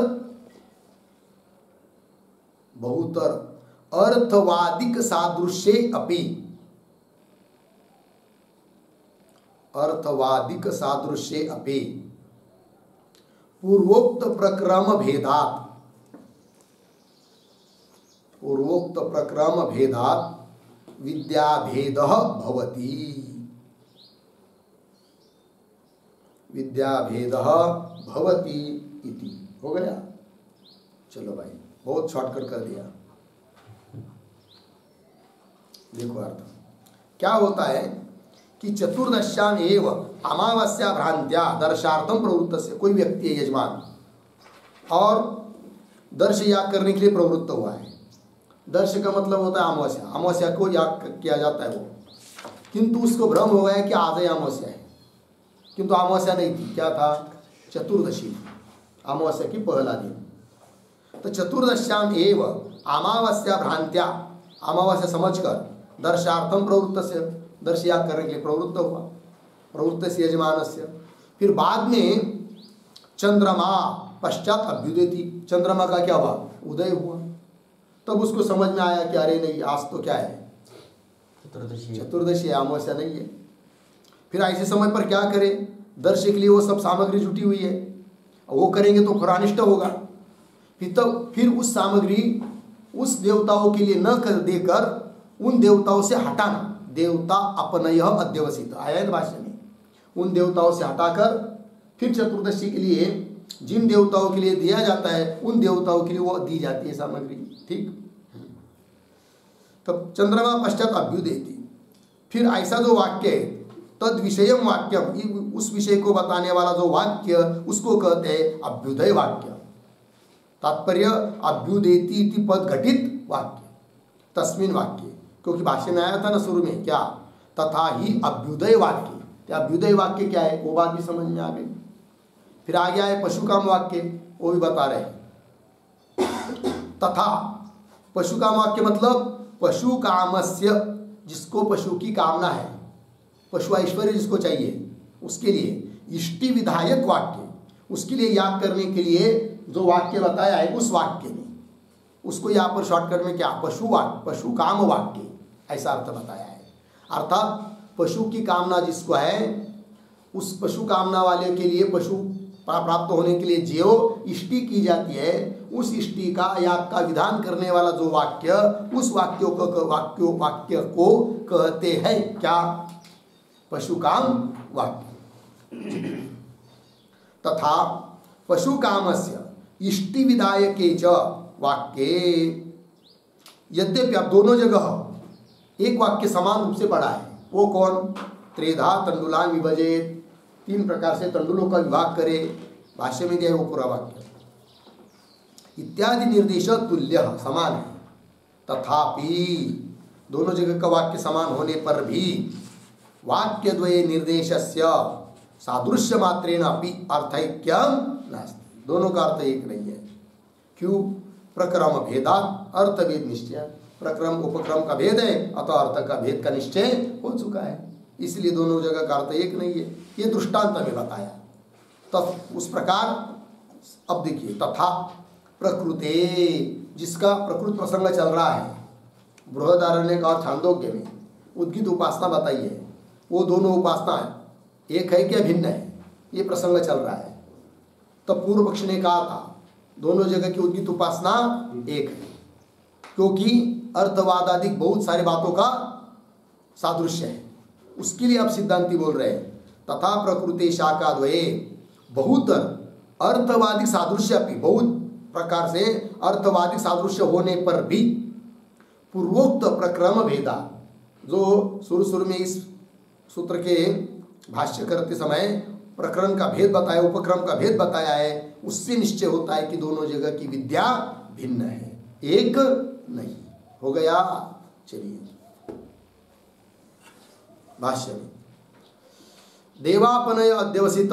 अर्थवादिक सादृश्ये अपि पूर्वोक्त प्रक्रम भेदात विद्याभेदः भवति इति हो गया। चलो भाई बहुत शॉर्टकट कर दिया। देखो अर्थ क्या होता है कि चतुर्दश्याम एव अमावस्या भ्रांत्या दर्शार्थम प्रवृत्त से कोई व्यक्ति है यजमान और दर्श याग करने के लिए प्रवृत्त हुआ है। दर्श का मतलब होता है अमावस्या को याग किया जाता है वो, किंतु उसको भ्रम हो गया कि आज ही अमावस्या है, किंतु अमावस्या नहीं थी। क्या था? चतुर्दशी थी, अमावस्या की पहला दिन। तो चतुर्दश्याम एव अमावस्या भ्रांत्या, अमावस्या समझकर दर्शार्थम प्रवृत्त से दर्श याग करने के लिए प्रवृत्त हुआ, प्रवृत्त से यजमानस्य। फिर बाद में चंद्रमा पश्चात अभ्युदयति, चंद्रमा का क्या हुआ? उदय हुआ। तब उसको समझ में आया कि अरे नहीं, आज तो क्या है? चतुर्दशी है, अमावस्या नहीं है। फिर ऐसे समय पर क्या करें? दर्श के लिए वो सब सामग्री जुटी हुई है, वो करेंगे तो अनिष्ट होगा। फिर उस सामग्री उस देवताओं के लिए न कर देकर उन देवताओं से हटाना। देवता अपनयः अध्यवसित आया है भाष्य में। उन देवताओं से हटाकर फिर चतुर्दशी के लिए जिन देवताओं के लिए दिया जाता है उन देवताओं के लिए वो दी जाती है सामग्री। ठीक, तब चंद्रमा पश्चात अभ्युदयति। फिर ऐसा जो वाक्य है तद विषयम वाक्यम, उस विषय को बताने वाला जो वाक्य उसको कहते हैं अभ्युदय वाक्य। तात्पर्य अभ्युदेति इति पद घटित वाक्य तस्मिन वाक्य, क्योंकि भाष्य में आया था ना शुरू में क्या, तथा ही अभ्युदय वाक्य। अभ्युदय वाक्य क्या है वो बात भी समझ में आ गई। फिर आ गया है पशुकाम वाक्य, वो भी बता रहे हैं। तथा पशुकाम वाक्य मतलब पशु कामस्य, जिसको पशु की कामना है, पशु ऐश्वर्य जिसको चाहिए उसके लिए इष्टि विधायक वाक्य, उसके लिए याद करने के लिए जो वाक्य बताया है उस वाक्य ने, उसको यहाँ पर शॉर्टकट में क्या पशु वाक्य, पशु काम वाक्य ऐसा अर्थ बताया है। अर्थात पशु की कामना जिसको है उस पशु कामना वाले के लिए, पशु प्राप्त होने के लिए जो इष्टि की जाती है उस इष्टि का याग का विधान करने वाला जो वाक्य, उस वाक्य को कहते हैं क्या, पशु काम वाक्य। तथा पशु कामस्य इष्टि विधायके च वाक्ये, यद्यपि आप दोनों जगह एक वाक्य समान रूप से पढ़ा है, वो कौन, त्रेधा तंडुलान विभजेत, 3 प्रकार से तंडुलों का विभाग करे, भाष्य में दिया वो पूरा वाक्य इत्यादि निर्देश तुल्य समान है। तथापि दोनों जगह का वाक्य समान होने पर भी वाक्य द्वये निर्देशस्य सादृश्य मात्रेण अपि अर्थैक्यम नास्ति, दोनों का अर्थ एक नहीं है। क्यों, प्रक्रम भेदात अर्थभेद निश्चय, प्रक्रम उपक्रम का भेद है अतः अर्थ का भेद का निश्चय हो चुका है, इसलिए दोनों जगह का अर्थ एक नहीं है। ये दृष्टांत में बताया। तब उस प्रकार अब देखिए, तथा प्रकृते, जिसका प्रकृत प्रसंग चल रहा है, बृहदारण्यक और छांदोग्य में उद्गीत उपासना बताई है, वो दोनों उपासना एक है क्या भिन्न है, ये प्रसंग चल रहा है। तब पूर्व पक्ष ने कहा था दोनों जगह की उद्गीत उपासना एक है, क्योंकि अर्थवाद आदि बहुत सारी बातों का सादृश्य है, उसके लिए आप सिद्धांति बोल रहे हैं। तथा प्रकृति शाखा द्वये बहुत अर्थवादिक सादृश्य भी, बहुत प्रकार से अर्थवादिक सादृश्य होने पर भी पूर्वोक्त प्रक्रम भेदा, जो शुरू में इस सूत्र के भाष्य करते समय प्रकरण का भेद बताया, उपक्रम का भेद बताया है, उससे निश्चय होता है कि दोनों जगह की विद्या भिन्न है, एक नहीं। हो गया। चलिए भाष्य में, देवापनय अध्यवसित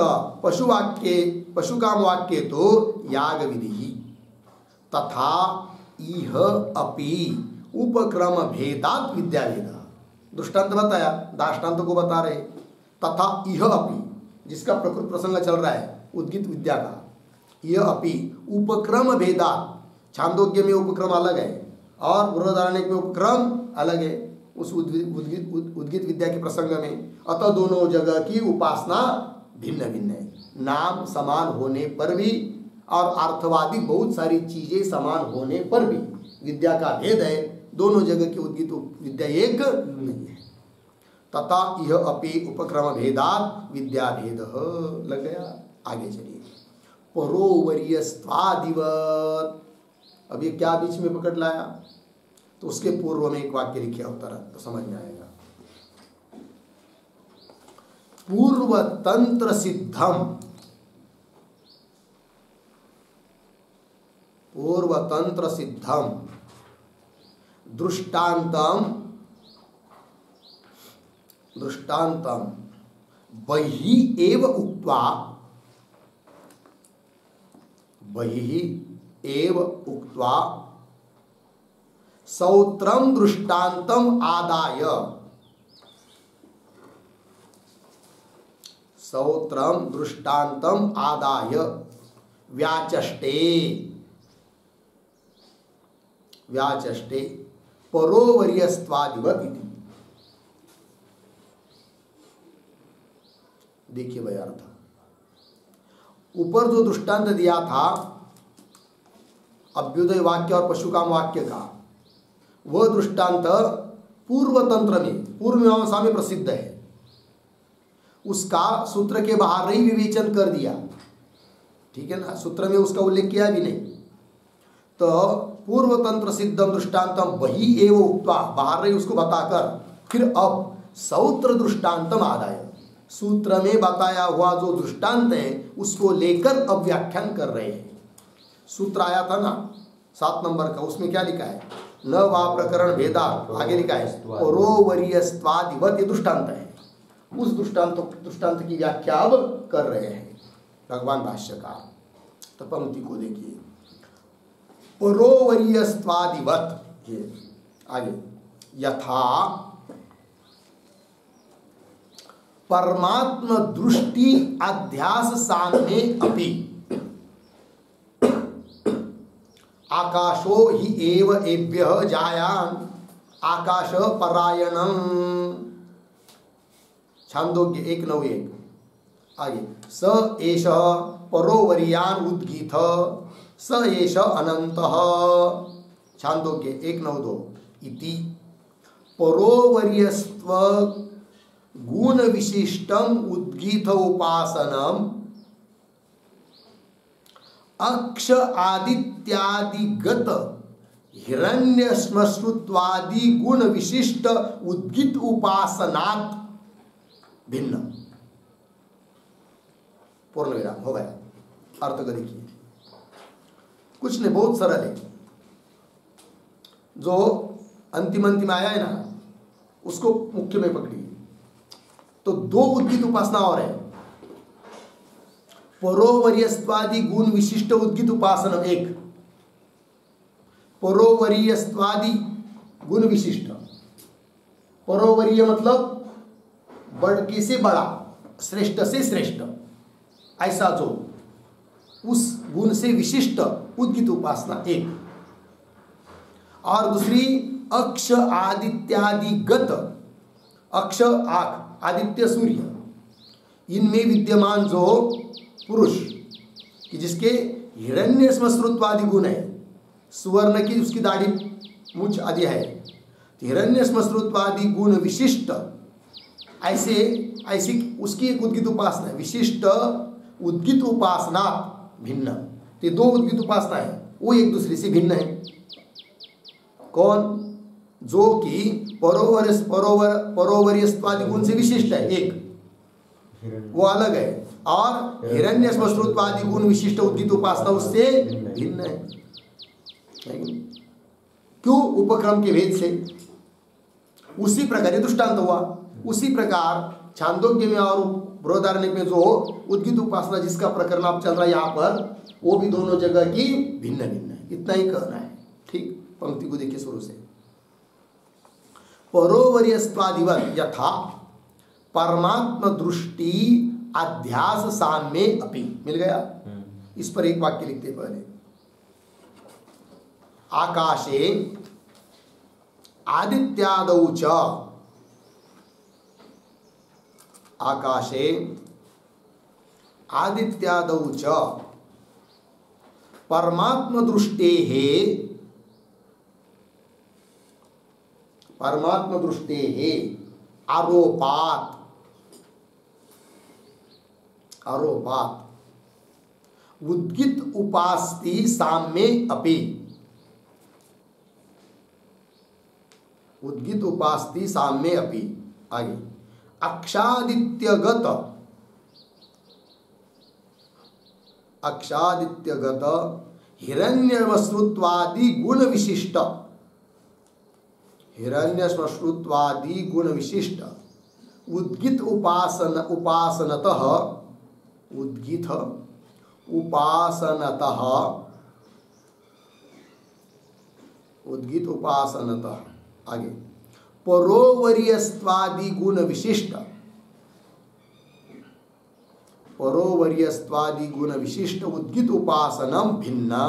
पशुकाम वाक्य तो याग विधि तथा इह अपि उपक्रम भेदात विद्या भेद, दृष्टांत बताया, दाष्टान्त को बता रहे। तथा इह अपि, जिसका प्रकृत प्रसंग चल रहा है उद्गीत विद्या का, यह अपि उपक्रम भेदात, छांदोग्य में उपक्रम अलग है और बृहदारण्यक में उपक्रम अलग है उस उद्गीत विद्या के प्रसंग में, अतः दोनों जगह की उपासना भिन्न भिन्न है। नाम समान होने पर भी और अर्थवादी बहुत सारी चीजें समान होने पर भी विद्या का भेद है, दोनों जगह की उद्गीत विद्या एक नहीं है। तथा यह अपि उपक्रम भेदात विद्या भेद लग गया। आगे चलिए, परोवर्यस्त्वादिवत्, अब ये क्या बीच में पकड़ लाया, तो उसके पूर्व में एक वाक्य लिखा होता है तो समझ में आएगा। पूर्वतंत्र सिद्धम, पूर्वतंत्र सिद्धम दृष्टांतम बहि एव उक्त्वा, बहि एव उक्त्वा सौत्रम दृष्टांतम आदाय, सौत्रम दृष्टांतम आदाय व्याचष्टे परोवर्यस्त्वादिवत् इति। देखिए भाई अर्थ, ऊपर जो दृष्टांत दिया था अभ्युदय वाक्य और पशुकाम वाक्य का, वह दृष्टांत पूर्व तंत्र में, पूर्व मीमांसा में प्रसिद्ध है, उसका सूत्र के बाहर नहीं विवेचन कर दिया, ठीक है ना, सूत्र में उसका उल्लेख किया भी नहीं। तो पूर्व तंत्र सिद्धम दृष्टांतम बहि एव उक्त्वा, बाहर नहीं उसको बताकर फिर अब सौत्र दृष्टांतम आदाय, सूत्र में बताया हुआ जो दृष्टांत है उसको लेकर अब व्याख्यान कर रहे हैं। सूत्र आया था ना 7 नंबर का, उसमें क्या लिखा है? न वा प्रकरण भेदा, आगे लिखा है परोवरीयस्त्वादिवत, ये दृष्टांत है। उस दृष्टांत की व्याख्या अब कर रहे हैं भगवान भाष्यकार। तो पंक्ति को देखिए, परोवरीयस्त्वादिवत, ये आगे, यथा परमात्म दृष्टि अध्यास साम्ये अपि आकाशो हि एव एभ्यः जायान आकाश परायणं, छांदोग्य 1:9-1। आगे, स एषः परोवरीयान उद्गीत स एष अनन्तः, छांदोग्य 1:9-2। इति परोवरीयस्त्व गुण विशिष्टम उद्गीत उपासनम अक्ष आदित्यादिगत हिरण्यश्मश्रुत्वादि गुण विशिष्ट उद्गीत उपासनात् भिन्न। पूर्ण विराम हो गया। अर्थ को देखिए, कुछ नहीं, बहुत सरल है। जो अंतिम आया है ना, उसको मुख्य में पकड़िए। तो 2 उद्गीत उपासना और है, परोवरीयस्त्वादि गुण विशिष्ट उद्गीत उपासना 1, परोवरीयस्त्वादि गुण विशिष्ट। परोवरीय मतलब बड़के से बड़ा, श्रेष्ठ से श्रेष्ठ, ऐसा जो उस गुण से विशिष्ट उद्गीत उपासना 1। और दूसरी अक्ष आदित्यादिगत, अक्ष आँख, आदित्य सूर्य, इनमें विद्यमान जो पुरुष कि जिसके हिरण्य श्मश्रुत्वादि गुण है, सुवर्ण की उसकी दाढ़ी मूंछ आदि है, हिरण्य श्मश्रुत्वादि गुण विशिष्ट, ऐसी उसकी एक उद्गीत उपासना है। विशिष्ट उद्गीत उपासना भिन्न, ये 2 उद्गीत उपासना है, वो एक दूसरे से भिन्न है। कौन? जो कि परोवरीयस्त्वादि गुण से विशिष्ट है, एक वो अलग है, और हिरण्य श्मश्रुत्वादि गुण विशिष्ट उद्गीत उपासना उससे भिन्न है। क्यों? उपक्रम के भेद से। उसी प्रकार ये दृष्टांत हुआ। उसी प्रकार छांदोग्य में और बृहदारण्यक में जो उद्गीत उपासना जिसका प्रकरण आप चल रहा है यहाँ पर, वो भी दोनों जगह की भिन्न भिन्न है। इतना ही कहना है। ठीक, पंक्ति को देखिए शुरू से। परोवरीयस्त्वादिवत यथा परमात्म दृष्टि अध्यास साम्ये अपि, मिल गया। इस पर एक वाक्य लिखते पहले, आकाशे आदित्यादौ च, आकाशे आदित्यादौ च परमात्म दृष्टेः आरोपात् उद्गीत उपास्ति साम्ये अपि, उद्गीत उपास्ति साम्ये अपि। आगे, अक्षादित्यगत हिरण्यश्मश्रुत्वादि गुण विशिष्ट, हिरण्यश्मश्रुत्वादि गुण विशिष्ट उद्गीत उपासनतः, उद्गीत उपासनतः, उद्गीत उपासनतः। आगे, परोवरीयस्त्वादि गुण विशिष्ट, परोवरीयस्त्वादि गुण विशिष्ट उद्गीत उपासनम भिन्ना,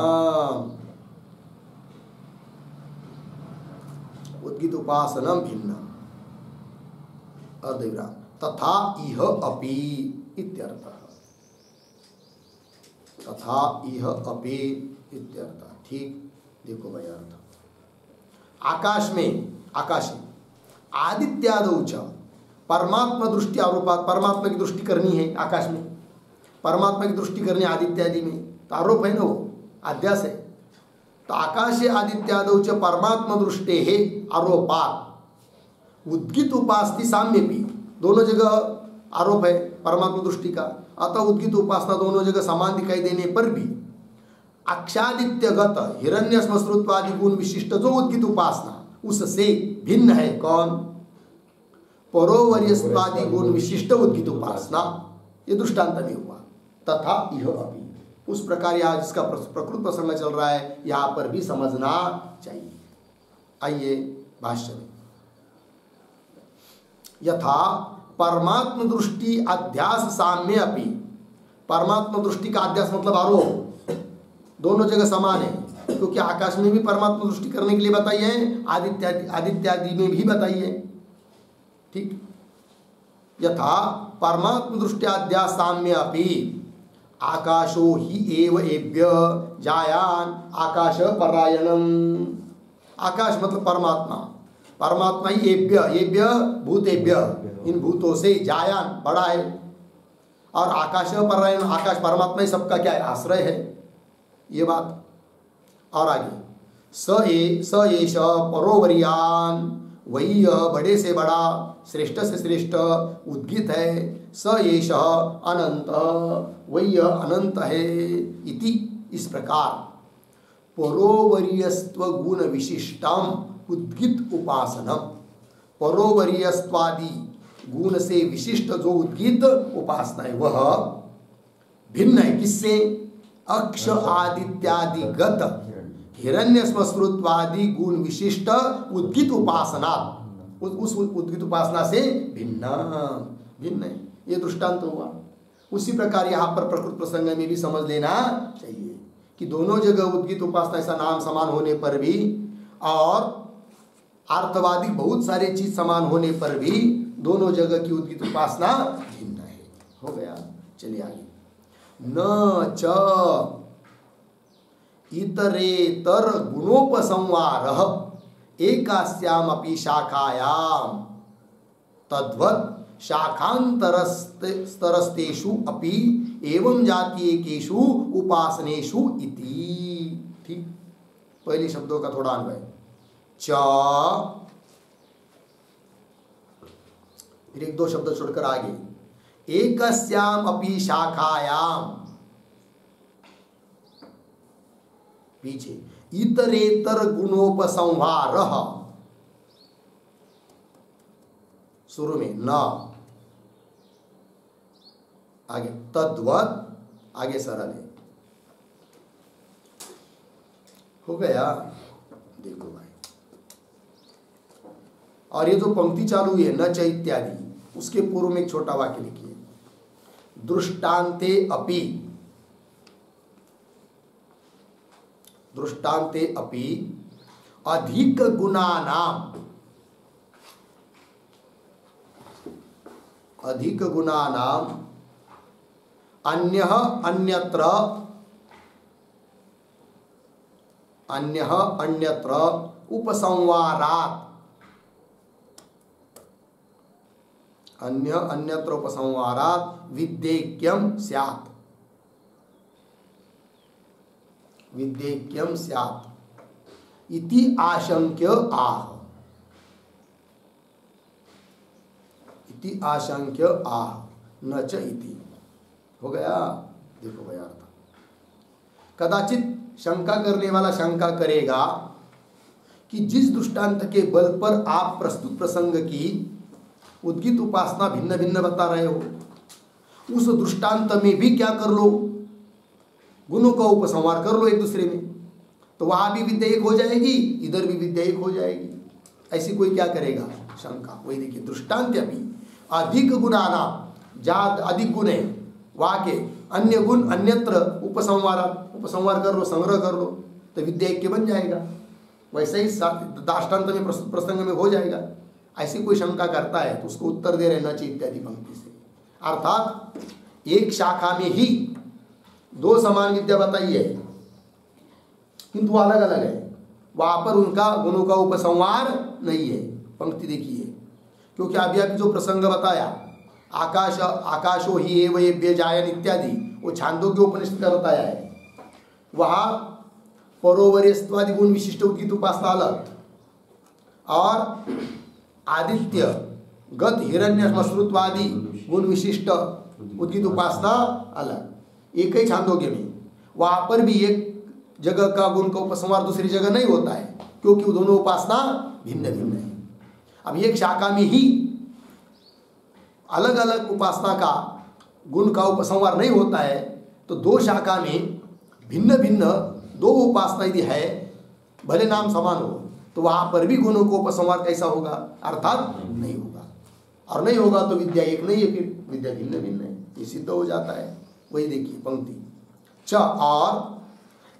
उद्गीत उपासनम भिन्ना। अर्धविराम, तथा इह अपि इत्यर्थः, तथा इह अपि इत्यर्थः। ठीक, देखो भाई अर्थ। आकाश में, आकाश आदित्यादौ च परमात्मा दृष्टि आरोपात, परमात्मा की दृष्टि करनी है आकाश में, परमात्मा की दृष्टि करनी आदित्यादि में, तो आरोप है ना, वो अध्यास है। तो आकाशे आदित्यादौ च परमात्मा दृष्टेः आरोपात उद्गीत उपास्ति साम्येपि, दोनों जगह आरोप है परमात्मा दृष्टि का। अतः उद्गीत उपासना दोनों जगह समान दिखाई देने पर भी अक्षादित्यगत हिरण्य स्मश्रुत्वादि गुण विशिष्ट जो उद्गीत उपासना उससे भिन्न है कौन? परोवर्यस्वादि गुण विशिष्ट उद्गीत उपासना। ये दृष्टांत में हुआ। तथा यह अभी उस प्रकार यहाँ जिसका प्रकृत प्रसंग चल रहा है यहाँ पर भी समझना चाहिए। आइए भाष्य में। यथा परमात्म दृष्टि अध्यास साम्य अपि, परमात्म दृष्टि का अध्यास मतलब आरोप दोनों जगह समान है, क्योंकि आकाश में भी परमात्मा दृष्टि करने के लिए बताई है, आदित्यादि में भी बताई है। ठीक। यथा परमात्म दृष्टियाध्यास साम्य अपि आकाशो ही एव एभ्य जायान आकाश परायणम। आकाश मतलब परमात्मा, परमात्मा ही एभ्य, एभ्य भूतेभ्य, इन भूतों से जायान बड़ा है, और आकाश परायण, आकाश परमात्मा ही सबका क्या है? आश्रय है। ये बात। और आगे स एष परोवरियान, वही यह बड़े से बड़ा श्रेष्ठ से श्रेष्ठ उद्गीत है। स एष अनंत, वही यह अनंत है। इति, इस प्रकार परोवरीयस्त्व गुण विशिष्टम उद्गीत उपासनम, परोवरीयस्त्वादि गुण से विशिष्ट जो उद्गीत उपासना है वह भिन्न है। किससे? अक्ष आदित्यादिगत हिरण्य स्मश्रुत्वादि गुण विशिष्ट उद्गीत उपासना, उस उद्गीत उपासना से भिन्न भिन्न है। ये दृष्टांत हुआ। उसी प्रकार यहाँ पर प्रकृत प्रसंग में भी समझ लेना चाहिए कि दोनों जगह उद्गीत उपासना ऐसा नाम समान होने पर भी और अर्थवादी बहुत सारे चीज समान होने पर भी दोनों जगह की उद्गीत उपासना भिन्न है। हो गया। चलिए आगे। न च इतरेतर गुणोपसंहारः एकास्यामपि शाखायां तद्वत् शाखान्तरस्तरस्तेषु अपि एवं जातीयेषु उपासनेषु इति। ठीक। पहले शब्दों का थोड़ा अन्वय। च, फिर एक दो शब्द छोड़कर आगे एकस्याम अपि शाखायाम, पीछे इतरेतर गुणोपसंहारः, शुरू में न, आगे तद्वत्, आगे सरल है। हो गया। देखो भाई, और ये जो पंक्ति चालू है न च इत्यादि, उसके पूर्व में एक छोटा वाक्य लिखिए। दृष्टान्ते अपि, दृष्टान्ते अपि अधिक गुणानाम, अधिक गुणानाम अन्यः अन्यत्र, अन्यः अन्यत्र उपसंहारात्, अन्य अन्यत्र उपसंहारात् विद्येक्यम स्यात्, विद्येक्यम स्यात् इति आशंक्य आह, इति आशंक्य आह न च इति। हो गया। देखो भैया, कदाचित शंका करने वाला शंका करेगा कि जिस दृष्टांत के बल पर आप प्रस्तुत प्रसंग की उद्गीत उपासना भिन्न भिन्न बता रहे हो, उस दृष्टांत में भी क्या कर लो? गुणों का उपसंहार कर लो एक दूसरे में, तो वहां भी विद्या एक हो जाएगी, इधर भी विद्या एक हो जाएगी। ऐसी कोई क्या करेगा? शंका। वही देखिए, दृष्टांत अभी अधिक गुणाना, जात अधिक गुण है, वहां के अन्य गुण अन्यत्र उपसंहार, उपसंहार कर लो, संग्रह कर लो, तो विद्या एक के बन जाएगा। वैसे ही दृष्टांत में प्रस्तुत प्रसंग में हो जाएगा। ऐसी कोई शंका करता है तो उसको उत्तर दे रहे न च इत्यादि पंक्ति से। अर्थात एक शाखा में ही दो समान विद्या बताई है, किंतु अलग अलग है, वहां पर उनका गुणों का उपसंहार नहीं है। पंक्ति देखिए, क्योंकि अभी अभी जो प्रसंग बताया आकाश आकाशो ही एव एभ्य जायन इत्यादि, वो छांदोग्य उपनिषद का बताया है। वहां परोवर्यस्त्वादि गुण विशिष्ट उद्गीत उपासना अलग, और आदित्य गत हिरण्यश्रुत्वादि गुण विशिष्ट उद्गीत उपासना अलग। एक ही छांदोग्य में वहां पर भी एक जगह का गुण का उपसंहार दूसरी जगह नहीं होता है, क्योंकि दोनों उपासना भिन्न भिन्न है। अब एक शाखा में ही अलग अलग उपासना का गुण का उपसंहार नहीं होता है, तो दो शाखा में भिन्न भिन्न दो उपासना यदि है, भले नाम समान हो, तो वहां पर भी गुणों को उपसंहार कैसा होगा? अर्थात नहीं होगा। और नहीं होगा तो विद्या एक नहीं है, फिर विद्या भिन्न भिन्न है, ये सिद्ध हो जाता है। वही देखिए पंक्ति च और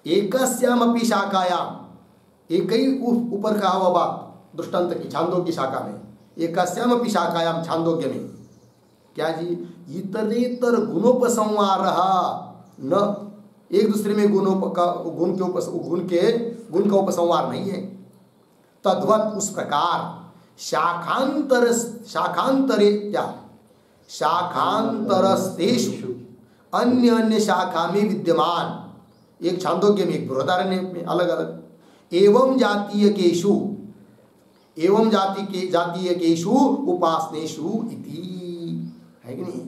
एकस्यामपि शाखायाम, एक ही ऊपर कहा हुआ बात दृष्टांत की छांदोग्य शाखा में, एकस्यामपि शाखायाम छांदोग्य में क्या जी? इतरेतर गुणोपसंहार न, एक दूसरे में गुण का उपसंहार नहीं है। तद्वत उस प्रकार शाखांतरे क्या? शाखांतरस्तेषु अन्य अन्य शाखा में विद्यमान, एक छांदोग्य में एक बृहदारण्य में अलग अलग, एवं जातीयकेषु उपासनेषु इति, है कि नहीं?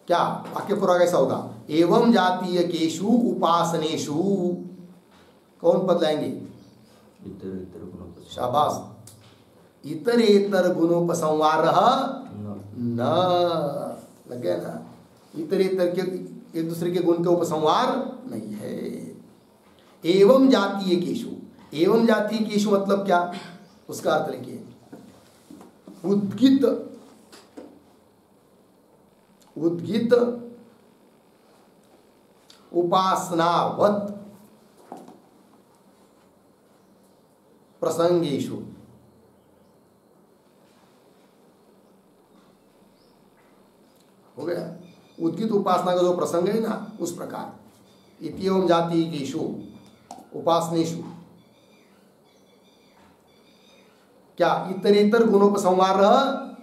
क्या वाक्य पूरा कैसा होगा? एवं जातीयकेषु उपासनेषु, कौन पद लाएंगे? शाबाश। इतरेतर गुणोपसंहार न, लग गया ना? इतरेतर के एक दूसरे के गुण के उपसंहार नहीं है। एवं जातीयकेषु, एवं जातीयकेषु मतलब क्या? उसका अर्थ लिखिए, उद्गीत उपासनावत प्रसंगेषु, हो गया? उद्गीत उपासना का जो प्रसंग है ना, उस प्रकार इत्येवं जातीयकेषु उपासनेषु क्या? इतरेतर गुणोपसंहार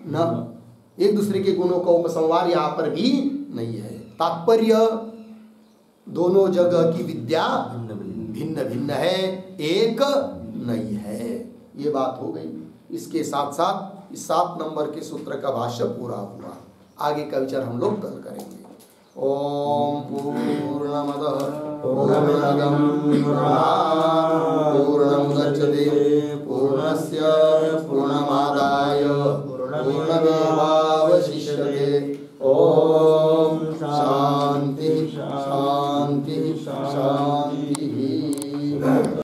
न, एक दूसरे के गुणों का उपसंहार यहाँ पर भी नहीं है। तात्पर्य दोनों जगह की विद्या भिन्न भिन्न है, एक नहीं है। ये बात हो गई। इसके साथ साथ इस 7 नंबर के सूत्र का भाष्य पूरा हुआ। आगे का विचार हम लोग कल करेंगे। ओम पूर्णमदः पूर्णमिदं पूर्णात्